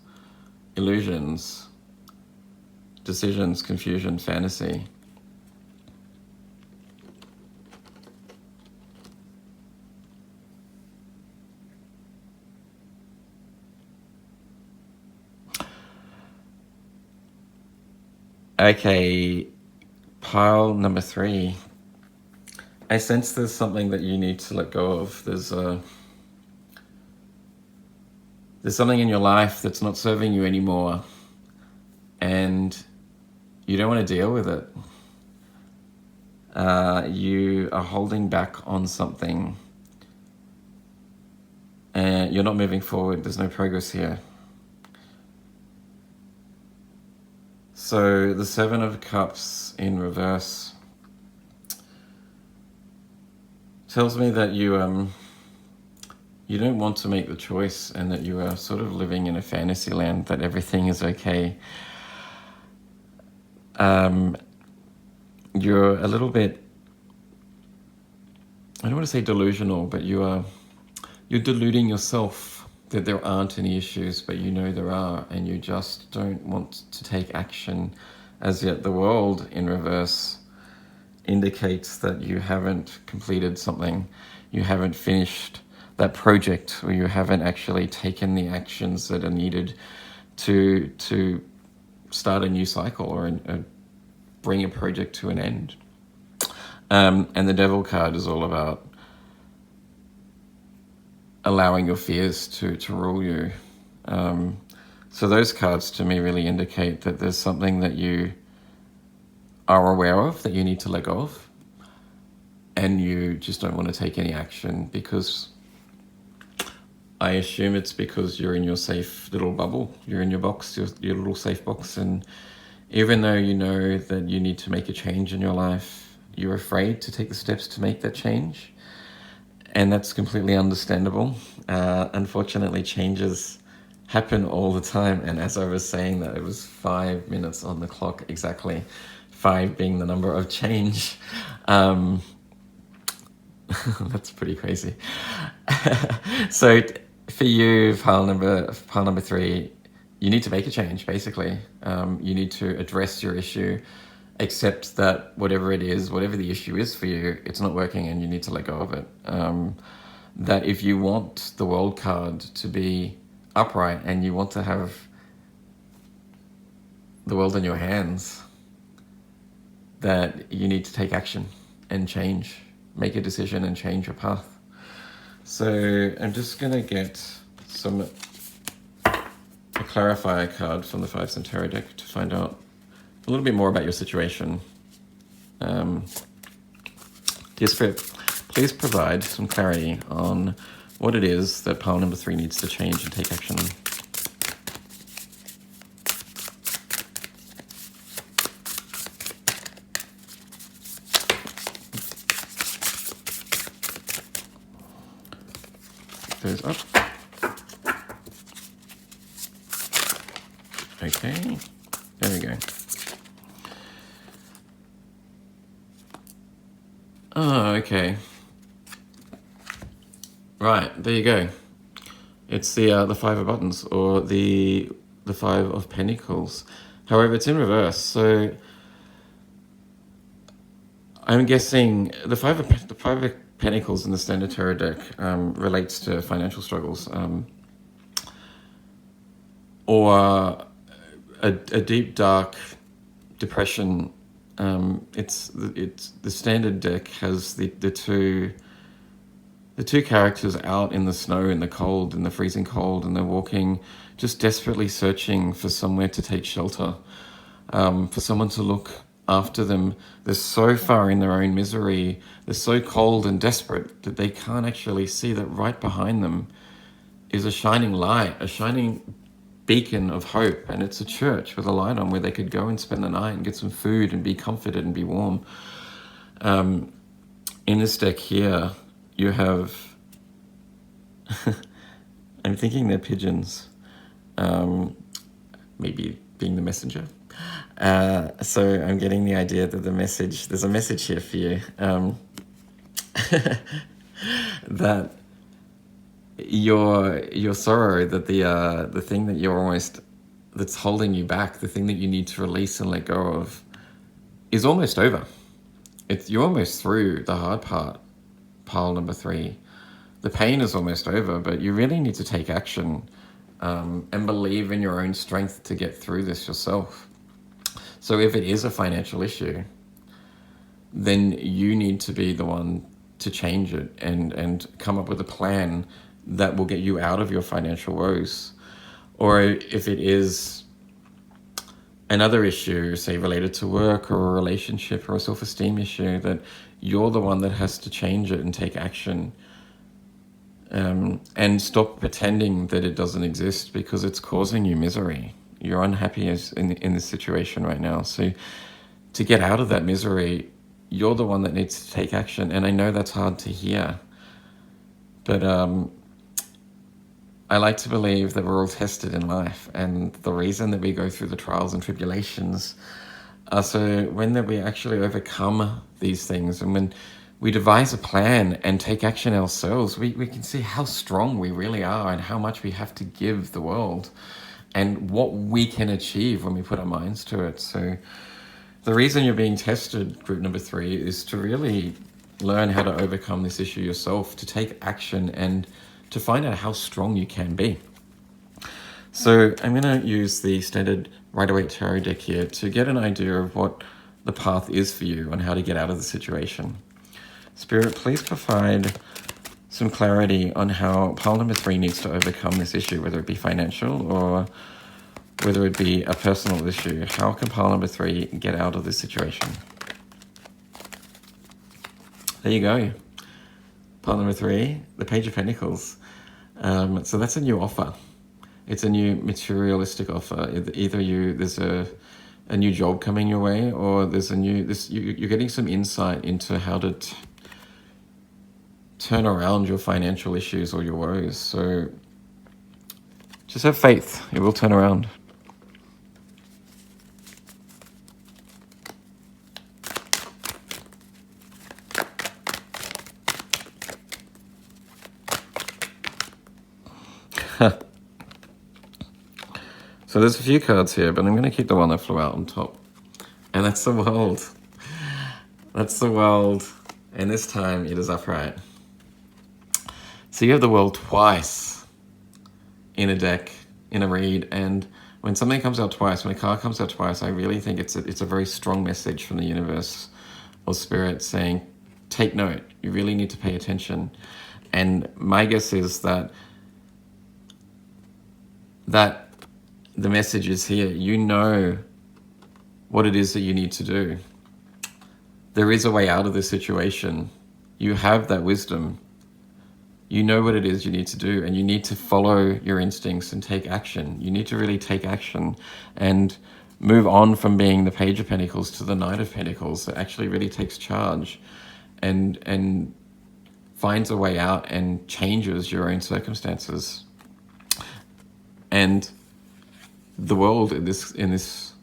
Illusions, decisions, confusion, fantasy. Okay, pile number 3. I sense there's something that you need to let go of. There's something in your life that's not serving you anymore, and you don't want to deal with it. You are holding back on something, and you're not moving forward. There's no progress here. So the 7 of Cups in reverse tells me that you don't want to make the choice, and that you are sort of living in a fantasy land, that everything is okay. You're a little bit, I don't want to say delusional, but you're deluding yourself that there aren't any issues, but you know there are, and you just don't want to take action as yet. The World in reverse indicates that you haven't completed something, you haven't finished that project, or you haven't actually taken the actions that are needed to start a new cycle, or bring a project to an end. And the Devil card is all about allowing your fears to rule you. So those cards to me really indicate that there's something that you are aware of that you need to let go of, and you just don't want to take any action, because I assume it's because you're in your safe little bubble, you're in your box, your little safe box, and even though you know that you need to make a change in your life, you're afraid to take the steps to make that change. And that's completely understandable. Unfortunately, changes happen all the time. And as I was saying that, it was 5 minutes on the clock exactly, 5 being the number of change. That's pretty crazy. So for you, pile number 3, you need to make a change, basically. You need to address your issue, accept that whatever it is, whatever the issue is for you, it's not working, and you need to let go of it. That if you want the World card to be upright, and you want to have the world in your hands, that you need to take action and change, make a decision and change your path. So I'm just going to get a clarifier card from the 5-cent tarot deck to find out a little bit more about your situation. Dear Spirit, please provide some clarity on what it is that pile number 3 needs to change and take action on. Those up. Okay, there we go. Oh, okay. Right, there you go. It's the 5 of Buttons, or the 5 of Pentacles. However, it's in reverse, so I'm guessing the 5 of Pentacles in the Standard Tarot deck relates to financial struggles, or a deep, dark depression. It's the Standard deck has the 2 the two characters out in the snow, in the cold, in the freezing cold, and they're walking, just desperately searching for somewhere to take shelter, for someone to look after them. They're so far in their own misery, they're so cold and desperate that they can't actually see that right behind them is a shining light, a shining beacon of hope, and it's a church with a light on where they could go and spend the night and get some food and be comforted and be warm. In this deck here, you have, I'm thinking they're pigeons, maybe being the messenger. So I'm getting the idea that there's a message here for you, that your sorrow, that the thing that that's holding you back, the thing that you need to release and let go of, is almost over. You're almost through the hard part, pile number 3. The pain is almost over, but you really need to take action, and believe in your own strength to get through this yourself. So if it is a financial issue, then you need to be the one to change it and come up with a plan that will get you out of your financial woes. Or if it is another issue, say related to work or a relationship or a self-esteem issue, that you're the one that has to change it and take action, and stop pretending that it doesn't exist, because it's causing you misery. You're unhappy in this situation right now. So to get out of that misery, you're the one that needs to take action. And I know that's hard to hear, but I like to believe that we're all tested in life, and the reason that we go through the trials and tribulations are so when that we actually overcome these things, and when we devise a plan and take action ourselves, we can see how strong we really are and how much we have to give the world and what we can achieve when we put our minds to it. So the reason you're being tested, group number 3, is to really learn how to overcome this issue yourself, to take action and to find out how strong you can be. So I'm going to use the standard Rider-Waite Tarot deck here to get an idea of what the path is for you on how to get out of the situation. Spirit, please provide some clarity on how pile number 3 needs to overcome this issue, whether it be financial or whether it be a personal issue. How can pile number 3 get out of this situation? There you go. Pile number 3, the Page of Pentacles. So that's a new offer. It's a new materialistic offer. Either there's a new job coming your way, or there's you're getting some insight into how to turn around your financial issues or your woes. So just have faith. It will turn around. So there's a few cards here, but I'm going to keep the one that flew out on top. And that's the World. That's the World. And this time it is upright. So you have the World twice in a deck, in a read. And when something comes out twice, when a card comes out twice, I really think it's a very strong message from the universe or spirit saying, take note. You really need to pay attention. And my guess is that the message is here. You know what it is that you need to do. There is a way out of this situation. You have that wisdom. You know what it is you need to do, and you need to follow your instincts and take action. You need to really take action and move on from being the Page of Pentacles to the Knight of Pentacles that actually really takes charge and finds a way out and changes your own circumstances. And the World in this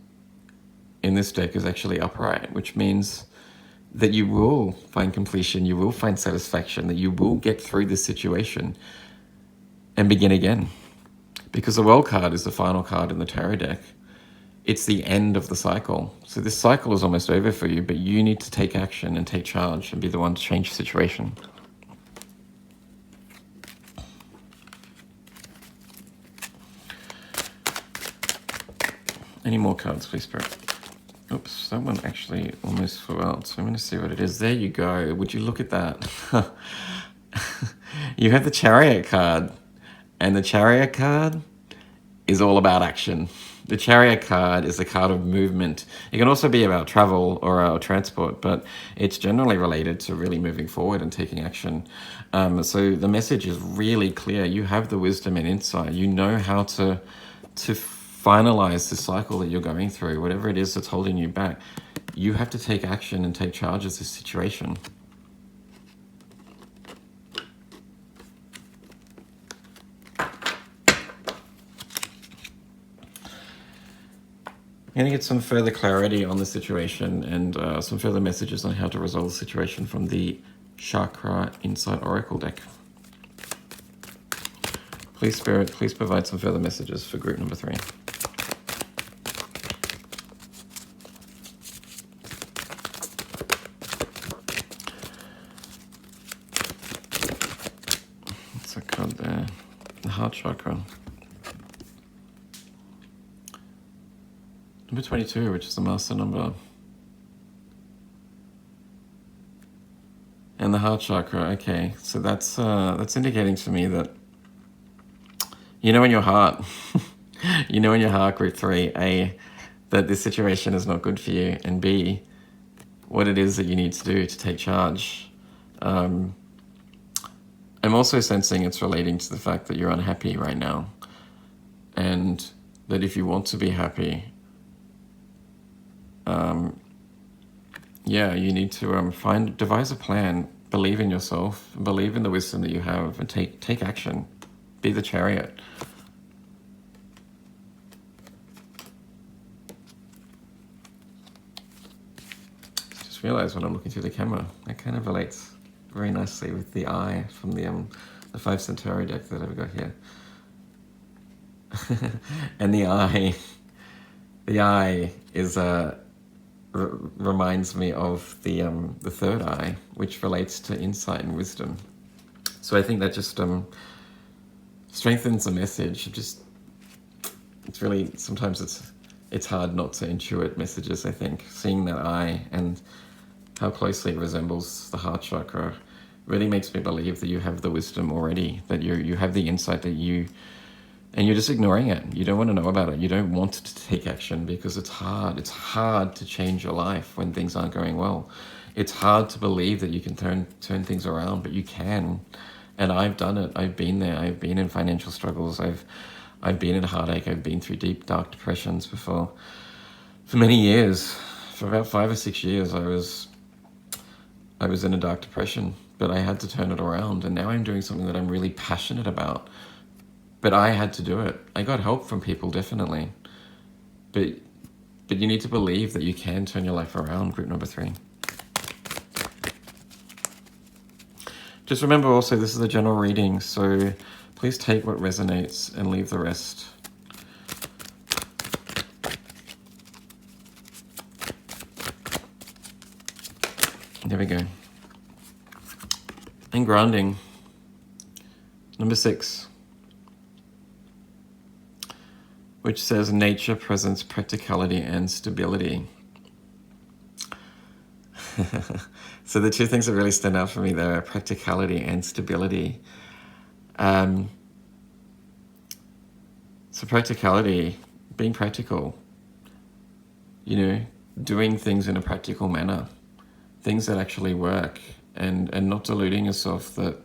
deck is actually upright, which means that you will find completion, you will find satisfaction, that you will get through this situation and begin again. Because the World card is the final card in the tarot deck. It's the end of the cycle. So this cycle is almost over for you, but you need to take action and take charge and be the one to change the situation. Any more cards, please, Spirit? Oops, that one actually almost flew out, so I'm going to see what it is. There you go. Would you look at that? You have the Chariot card, and the Chariot card is all about action. The Chariot card is a card of movement. It can also be about travel or transport, but it's generally related to really moving forward and taking action. So the message is really clear. You have the wisdom and insight. You know how to finalize the cycle that you're going through, whatever it is that's holding you back. You have to take action and take charge of this situation. I'm going to get some further clarity on the situation and some further messages on how to resolve the situation from the Chakra Insight Oracle deck. Please, Spirit, please provide some further messages for group number 3. What's that card there? The Heart Chakra. Number 22, which is the master number. And the Heart Chakra, okay. So that's indicating to me that you know in your heart, you know in your heart, group 3, A, that this situation is not good for you, and B, what it is that you need to do to take charge. I'm also sensing it's relating to the fact that you're unhappy right now, and that if you want to be happy, yeah, you need to devise a plan, believe in yourself, believe in the wisdom that you have, and take action. Be the Chariot. Just realized when I'm looking through the camera, that kind of relates very nicely with the eye from the 5 Centauri deck that I've got here. And the eye is reminds me of the third eye, which relates to insight and wisdom. So I think that just strengthens the message. It's really, sometimes it's hard not to intuit messages. I think seeing that eye and how closely it resembles the Heart Chakra really makes me believe that you have the wisdom already, that you have the insight that and you're just ignoring it. You don't want to know about it. You don't want to take action because it's hard. It's hard to change your life when things aren't going well. It's hard to believe that you can turn things around, but you can. And I've done it. I've been there. I've been in financial struggles. I've been in heartache. I've been through deep, dark depressions before. For many years, for about 5 or 6 years, I was in a dark depression, but I had to turn it around. And now I'm doing something that I'm really passionate about. But I had to do it. I got help from people, definitely. But you need to believe that you can turn your life around, group number 3. Just remember also, this is a general reading, so please take what resonates and leave the rest. There we go. And grounding. Number 6. Which says nature presents practicality and stability. So the two things that really stand out for me there are practicality and stability. So practicality, being practical, doing things in a practical manner, things that actually work, and not deluding yourself that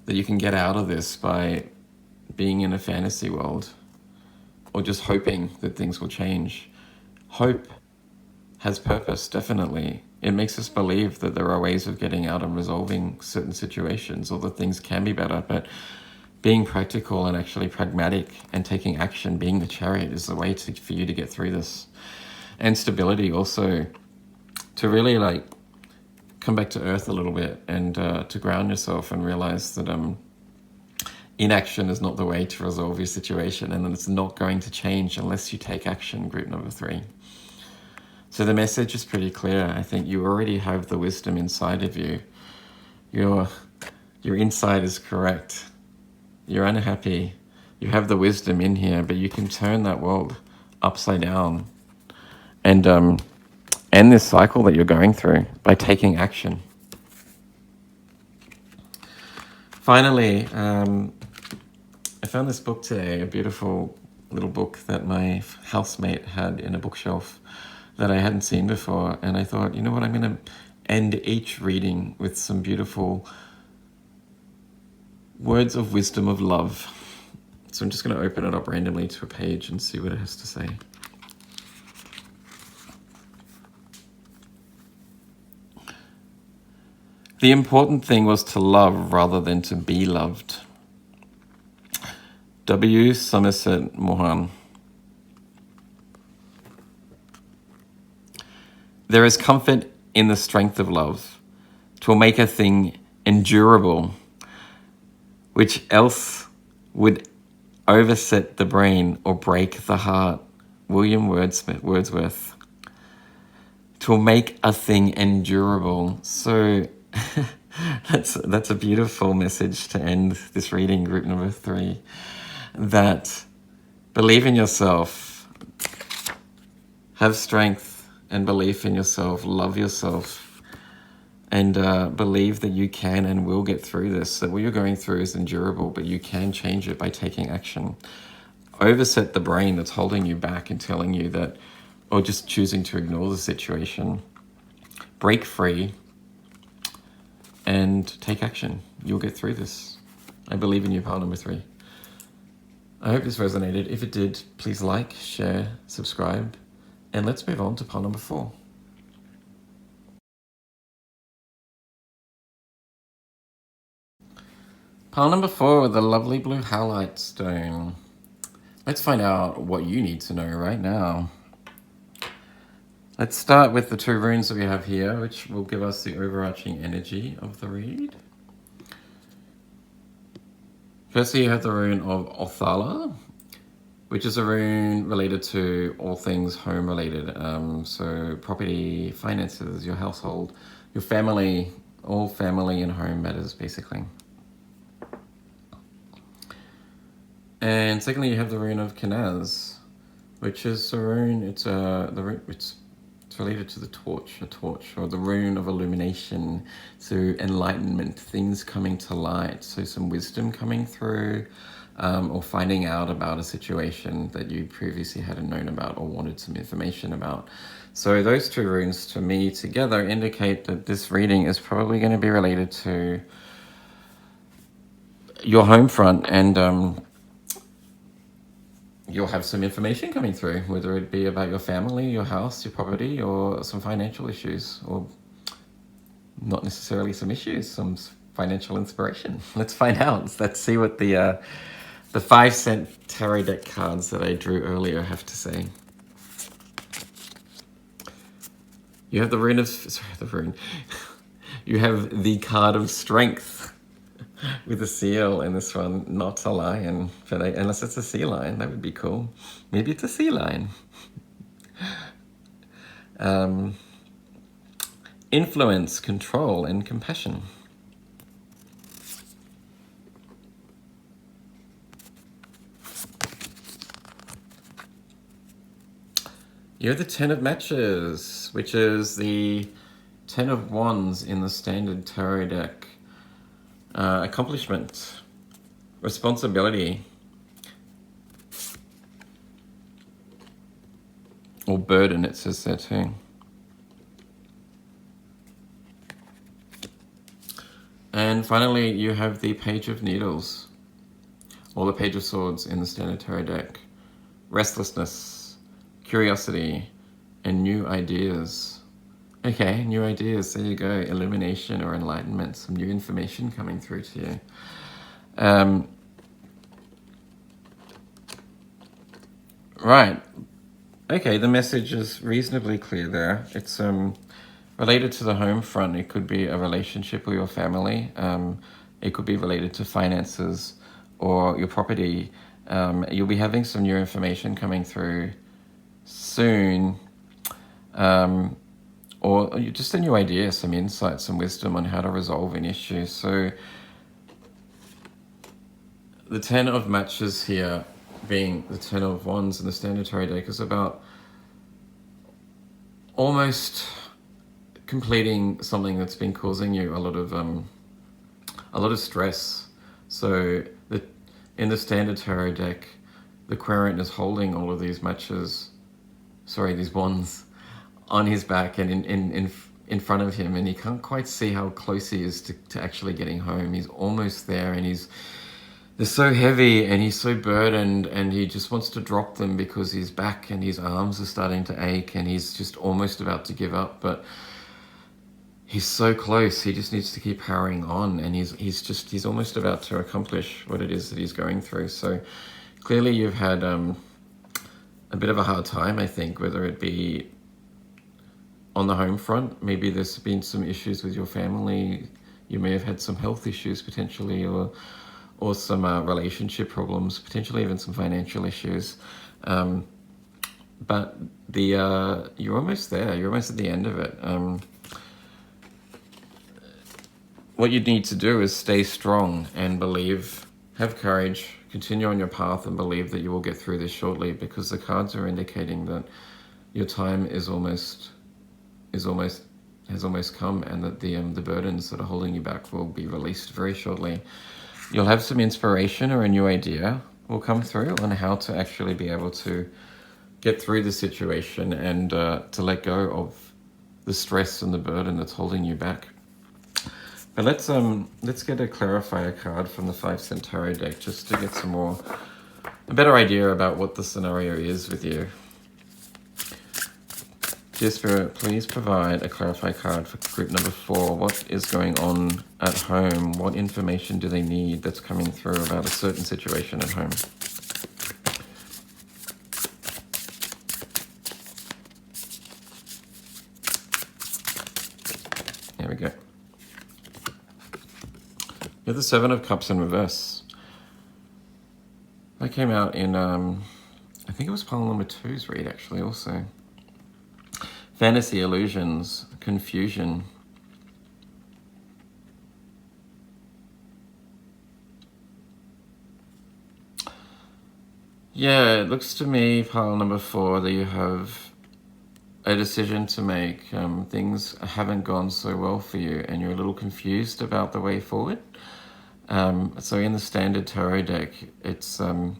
you can get out of this by being in a fantasy world, or just hoping that things will change. Hope has purpose, definitely. It makes us believe that there are ways of getting out and resolving certain situations, or that things can be better, but being practical and actually pragmatic and taking action, being the Chariot, is the way for you to get through this. And stability also, to really come back to earth a little bit and to ground yourself and realize that inaction is not the way to resolve your situation, and then it's not going to change unless you take action, group number 3. So the message is pretty clear. I think you already have the wisdom inside of you. Your insight is correct. You're unhappy. You have the wisdom in here, but you can turn that world upside down and end this cycle that you're going through by taking action. Finally, I found this book today, a beautiful little book that my housemate had in a bookshelf that I hadn't seen before. And I thought, you know what, I'm going to end each reading with some beautiful words of wisdom of love. So I'm just going to open it up randomly to a page and see what it has to say. The important thing was to love rather than to be loved. W. Somerset Maugham. There is comfort in the strength of love. 'Twill make a thing endurable, which else would overset the brain or break the heart. William Wordsworth. 'Twill make a thing endurable. So that's a beautiful message to end this reading, group number 3. That believe in yourself, have strength and belief in yourself, love yourself, and believe that you can and will get through this. That what you're going through is endurable, but you can change it by taking action. Overset the brain that's holding you back and telling you that, or just choosing to ignore the situation. Break free and take action. You'll get through this. I believe in you, pile number 3. I hope this resonated. If it did, please like, share, subscribe, and let's move on to pile number 4. Pile number 4, the lovely blue halite stone. Let's find out what you need to know right now. Let's start with the 2 runes that we have here, which will give us the overarching energy of the read. Firstly, you have the rune of Othala, which is a rune related to all things home related. So property, finances, your household, your family, all family and home matters basically. And secondly, you have the rune of Kenaz, which is a rune, it's related to the torch, or the rune of illumination, so enlightenment, things coming to light, so some wisdom coming through, or finding out about a situation that you previously hadn't known about or wanted some information about. So those 2 runes to me together indicate that this reading is probably going to be related to your home front, and you'll have some information coming through, whether it be about your family, your house, your property, or some financial issues, or not necessarily some issues, some financial inspiration. Let's find out. Let's see what the 5-cent tarot deck cards that I drew earlier have to say. You have the rune of, you have the card of strength with a seal in this one, not a lion, but unless it's a sea lion, that would be cool. Maybe it's a sea lion. Influence, control, and compassion. You have the 10 of matches, which is the 10 of wands in the standard tarot deck. Accomplishment, responsibility, or burden, it says there too. And finally, you have the Page of Needles, or the Page of Swords in the standard tarot deck. Restlessness, curiosity, and new ideas. Okay, new ideas, there you go. Illumination or enlightenment, some new information coming through to you. Right. Okay, the message is reasonably clear there. It's related to the home front. It could be a relationship with your family. It could be related to finances or your property. You'll be having some new information coming through soon. Or just a new idea, some insight, some wisdom on how to resolve an issue. So the 10 of matches here, being the 10 of wands in the standard tarot deck, is about almost completing something that's been causing you a lot of stress, So in the standard tarot deck, the querent is holding all of these these wands on his back and in front of him, and he can't quite see how close he is to actually getting home. He's almost there, and they're so heavy and he's so burdened, and he just wants to drop them because his back and his arms are starting to ache, and he's just almost about to give up, but he's so close. He just needs to keep powering on, and he's almost about to accomplish what it is that he's going through. So clearly you've had a bit of a hard time, I think, whether it be on the home front. Maybe there's been some issues with your family. You may have had some health issues potentially, or some relationship problems, potentially even some financial issues. But you're almost there. You're almost at the end of it. What you need to do is stay strong and believe, have courage, continue on your path, and believe that you will get through this shortly, because the cards are indicating that your time has almost come, and that the burdens that are holding you back will be released very shortly. You'll have some inspiration, or a new idea will come through on how to actually be able to get through the situation, and to let go of the stress and the burden that's holding you back. But let's get a clarifier card from the 5-cent tarot deck, just to get a better idea about what the scenario is with you. Dear Spirit, please provide a clarifier card for group number 4. What is going on at home? What information do they need that's coming through about a certain situation at home? There we go. You have the 7 of Cups in reverse. That came out in, I think it was pile number 2's read, actually, also. Fantasy, illusions, confusion. Yeah, it looks to me, pile number 4, that you have a decision to make. Things haven't gone so well for you, and you're a little confused about the way forward. So in the standard tarot deck, it's the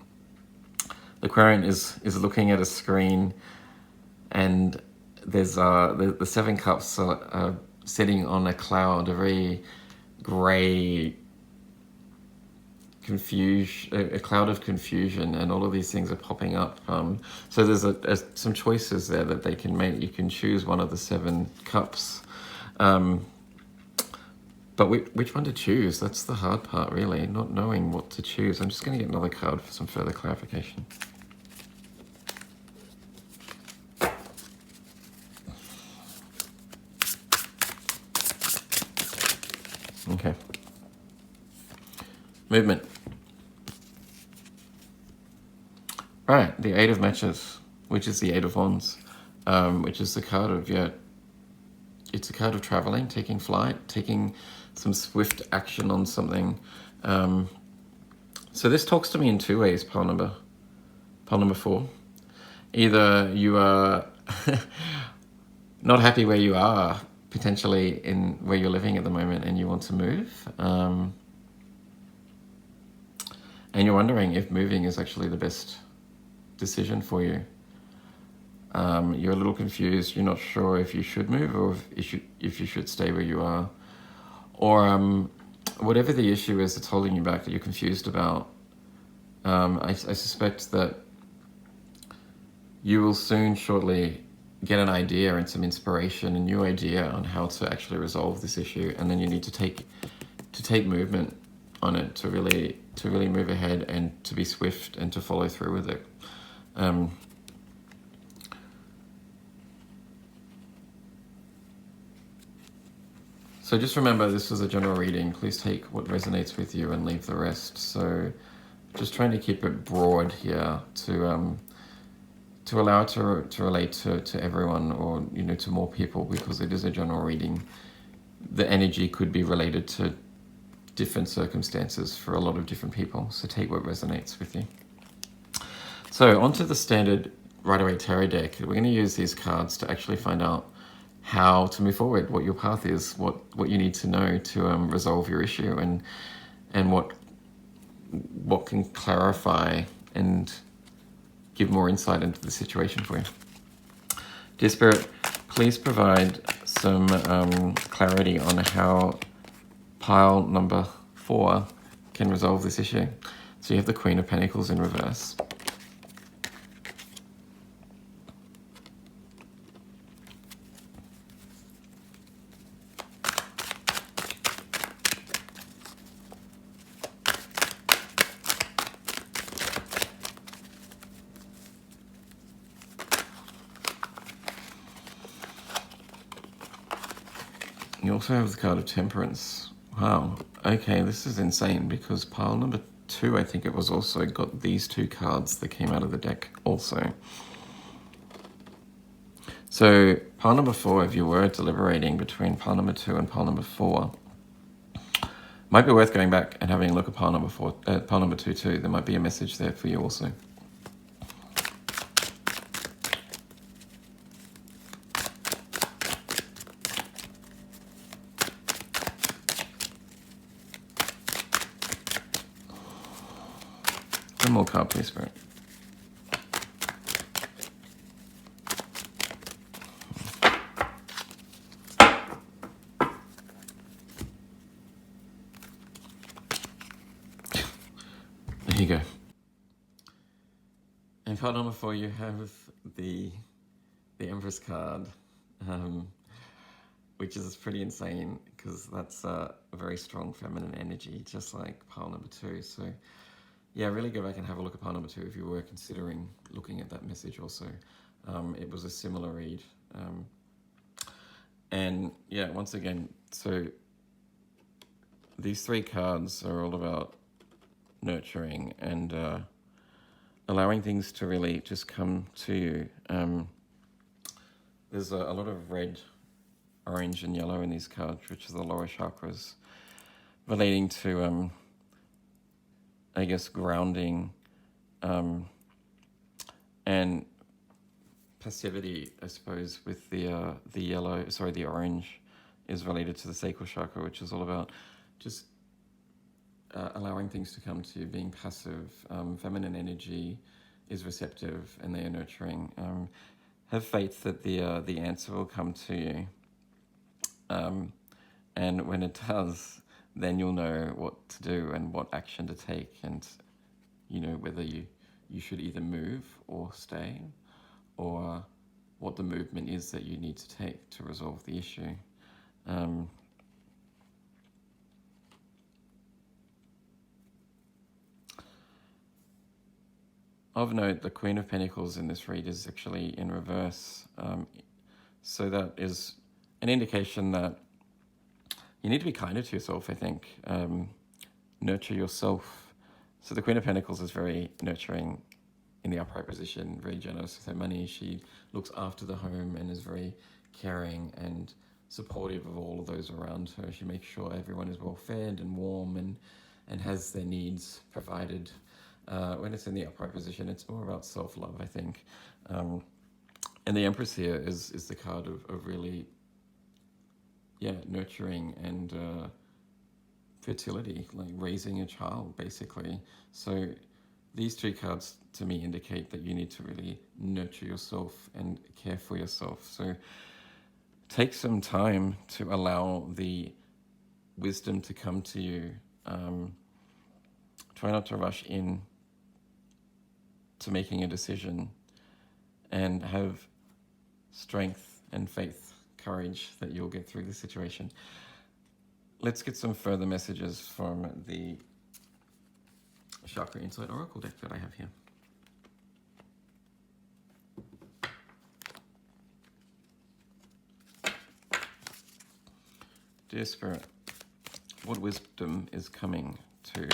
querent is looking at a screen, and there's the 7 cups are sitting on a cloud, a very grey a cloud of confusion, and all of these things are popping up. So there's some choices there that they can make. You can choose one of the 7 cups. But which one to choose? That's the hard part, really, not knowing what to choose. I'm just going to get another card for some further clarification. Okay. Movement. Right, the 8 of matches, which is the 8 of wands, which is the card of, it's a card of traveling, taking flight, taking some swift action on something. So this talks to me in 2 ways, pile number 4. Either you are not happy where you are, potentially in where you're living at the moment, and you want to move. And you're wondering if moving is actually the best decision for you. You're a little confused. You're not sure if you should move or if you should stay where you are. Or whatever the issue is that's holding you back, that you're confused about, I suspect that you will shortly get an idea and some inspiration, a new idea on how to actually resolve this issue, and then you need to take movement on it to really move ahead, and to be swift and to follow through with it. So just remember, this was a general reading. Please take what resonates with you and leave the rest. So just trying to keep it broad here to allow it to relate to everyone, or to more people, because it is a general reading. The energy could be related to different circumstances for a lot of different people. So take what resonates with you. So onto the standard Rider-Waite Tarot deck. We're going to use these cards to actually find out how to move forward, what your path is, what you need to know to resolve your issue, and what what can clarify and give more insight into the situation for you. Dear Spirit, please provide some clarity on how pile number 4 can resolve this issue. So you have the Queen of Pentacles in reverse. You also have the card of Temperance. Wow, okay, this is insane because pile number 2, I think it was, also got these 2 cards that came out of the deck also. So pile number 4, if you were deliberating between pile number 2 and pile number 4, might be worth going back and having a look at pile number 2 too. There might be a message there for you also. One more card, please, Spirit. There you go. And card number 4, you have the Empress card, which is pretty insane because that's a very strong feminine energy, just like pile number 2. So yeah, really go back and have a look at pile number 2 if you were considering looking at that message also. It was a similar read. And yeah, once again, so these 3 cards are all about nurturing and allowing things to really just come to you. There's a lot of red, orange and yellow in these cards, which are the lower chakras, relating to I guess grounding and passivity, I suppose, with the orange is related to the sacral chakra, which is all about just allowing things to come to you, being passive. Feminine energy is receptive and they are nurturing. Have faith that the answer will come to you. And when it does, then you'll know what to do and what action to take, and you know whether you should either move or stay, or what the movement is that you need to take to resolve the issue. Of note, the Queen of Pentacles in this read is actually in reverse. So that is an indication that you need to be kinder to yourself, I think. Nurture yourself. So the Queen of Pentacles is very nurturing in the upright position, very generous with her money. She looks after the home and is very caring and supportive of all of those around her. She makes sure everyone is well fed and warm and has their needs provided. When it's in the upright position, it's more about self-love, I think. And the Empress here is the card of really, nurturing and fertility, like raising a child, basically. So these 3 cards to me indicate that you need to really nurture yourself and care for yourself. So take some time to allow the wisdom to come to you. Try not to rush in to making a decision, and have strength and faith, courage that you'll get through the situation. Let's get some further messages from the Chakra Insight Oracle deck that I have here. Dear Spirit, what wisdom is coming to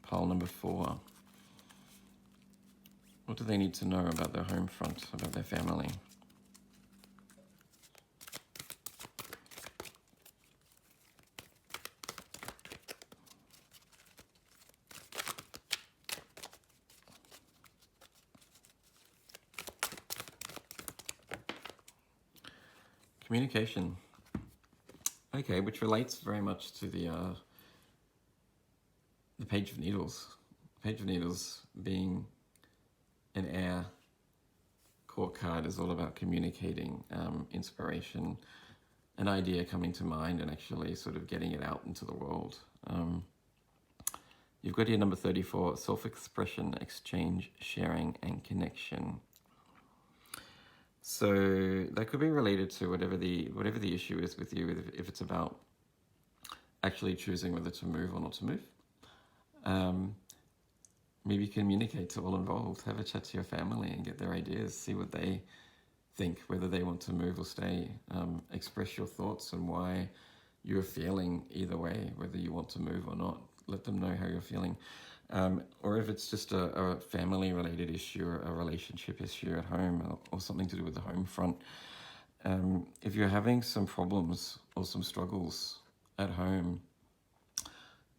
pile number 4? What do they need to know about their home front, about their family? Communication. Okay, which relates very much to the the Page of Needles. Page of Needles being an air court card is all about communicating inspiration, an idea coming to mind and actually sort of getting it out into the world. You've got here number 34, self-expression, exchange, sharing, and connection. So that could be related to whatever the issue is with you, if it's about actually choosing whether to move or not to move. Maybe communicate to all involved, have a chat to your family and get their ideas, see what they think, whether they want to move or stay. Express your thoughts and why you're feeling either way, whether you want to move or not. Let them know how you're feeling. Or if it's just a family-related issue or a relationship issue at home or something to do with the home front. If you're having some problems or some struggles at home,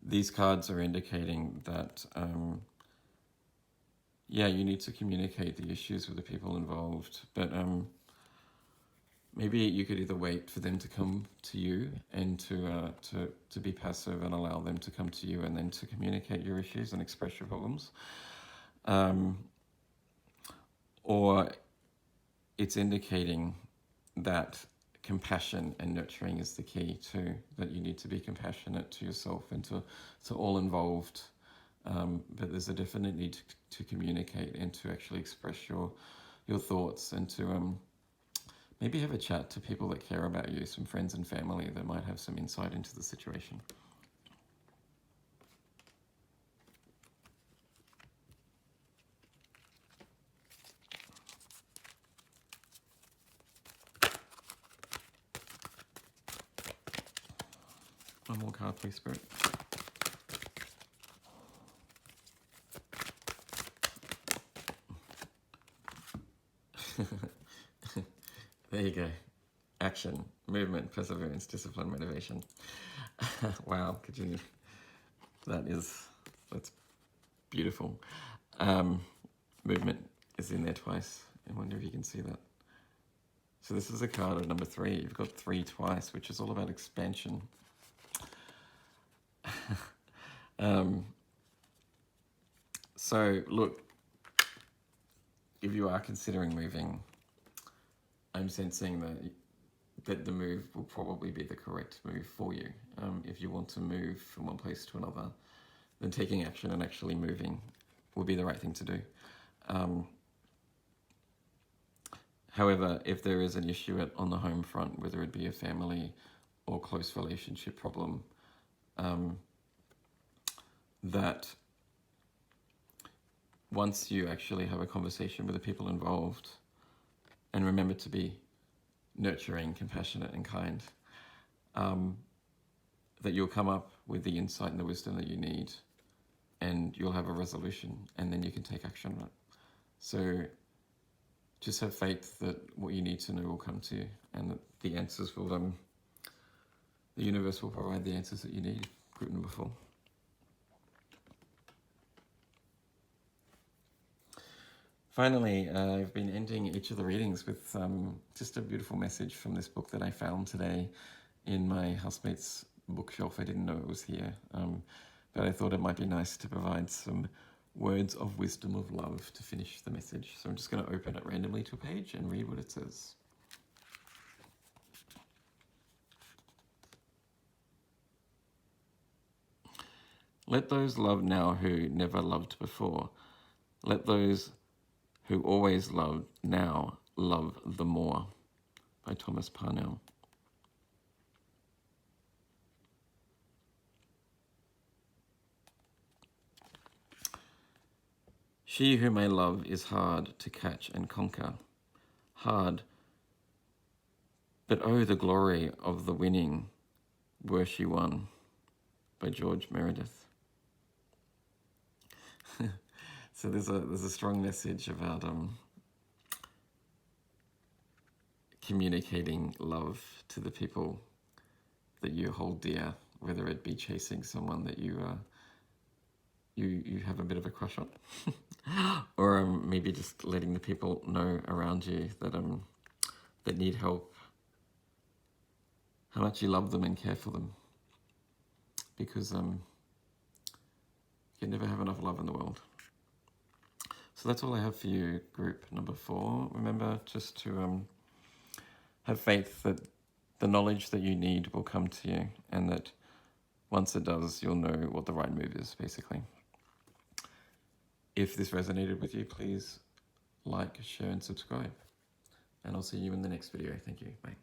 these cards are indicating that, you need to communicate the issues with the people involved. But maybe you could either wait for them to come to you and to be passive and allow them to come to you and then to communicate your issues and express your problems. Or it's indicating that compassion and nurturing is the key too, that you need to be compassionate to yourself and to all involved. But there's a definite need to communicate and to actually express your thoughts and to maybe have a chat to people that care about you, some friends and family that might have some insight into the situation. One more card, please, Spirit. There you go. Action, movement, perseverance, discipline, motivation. Wow, could you? That's beautiful. Movement is in there twice. I wonder if you can see that. So this is a card of number 3. You've got 3 twice, which is all about expansion. So look, if you are considering moving, I'm sensing that the move will probably be the correct move for you. If you want to move from one place to another, then taking action and actually moving will be the right thing to do. However, if there is an issue on the home front, whether it be a family or close relationship problem, that once you actually have a conversation with the people involved and remember to be nurturing, compassionate and kind, that you'll come up with the insight and the wisdom that you need and you'll have a resolution and then you can take action on it. So just have faith that what you need to know will come to you and that the answers will, the universe will provide the answers that you need. Group number 4. Finally, I've been ending each of the readings with just a beautiful message from this book that I found today in my housemate's bookshelf. I didn't know it was here, but I thought it might be nice to provide some words of wisdom of love to finish the message. So I'm just going to open it randomly to a page and read what it says. Let those love now who never loved before. Let those who always loved now love the more. By Thomas Parnell. She whom I love is hard to catch and conquer. Hard, but oh, the glory of the winning were she won. By George Meredith. So there's a strong message about communicating love to the people that you hold dear, whether it be chasing someone that you have a bit of a crush on, or maybe just letting the people know around you that need help how much you love them and care for them, because You never have enough love in the world. So that's all I have for you, group number 4. Remember just to have faith that the knowledge that you need will come to you, and that once it does, you'll know what the right move is, basically. If this resonated with you, please like, share, and subscribe. And I'll see you in the next video. Thank you. Bye.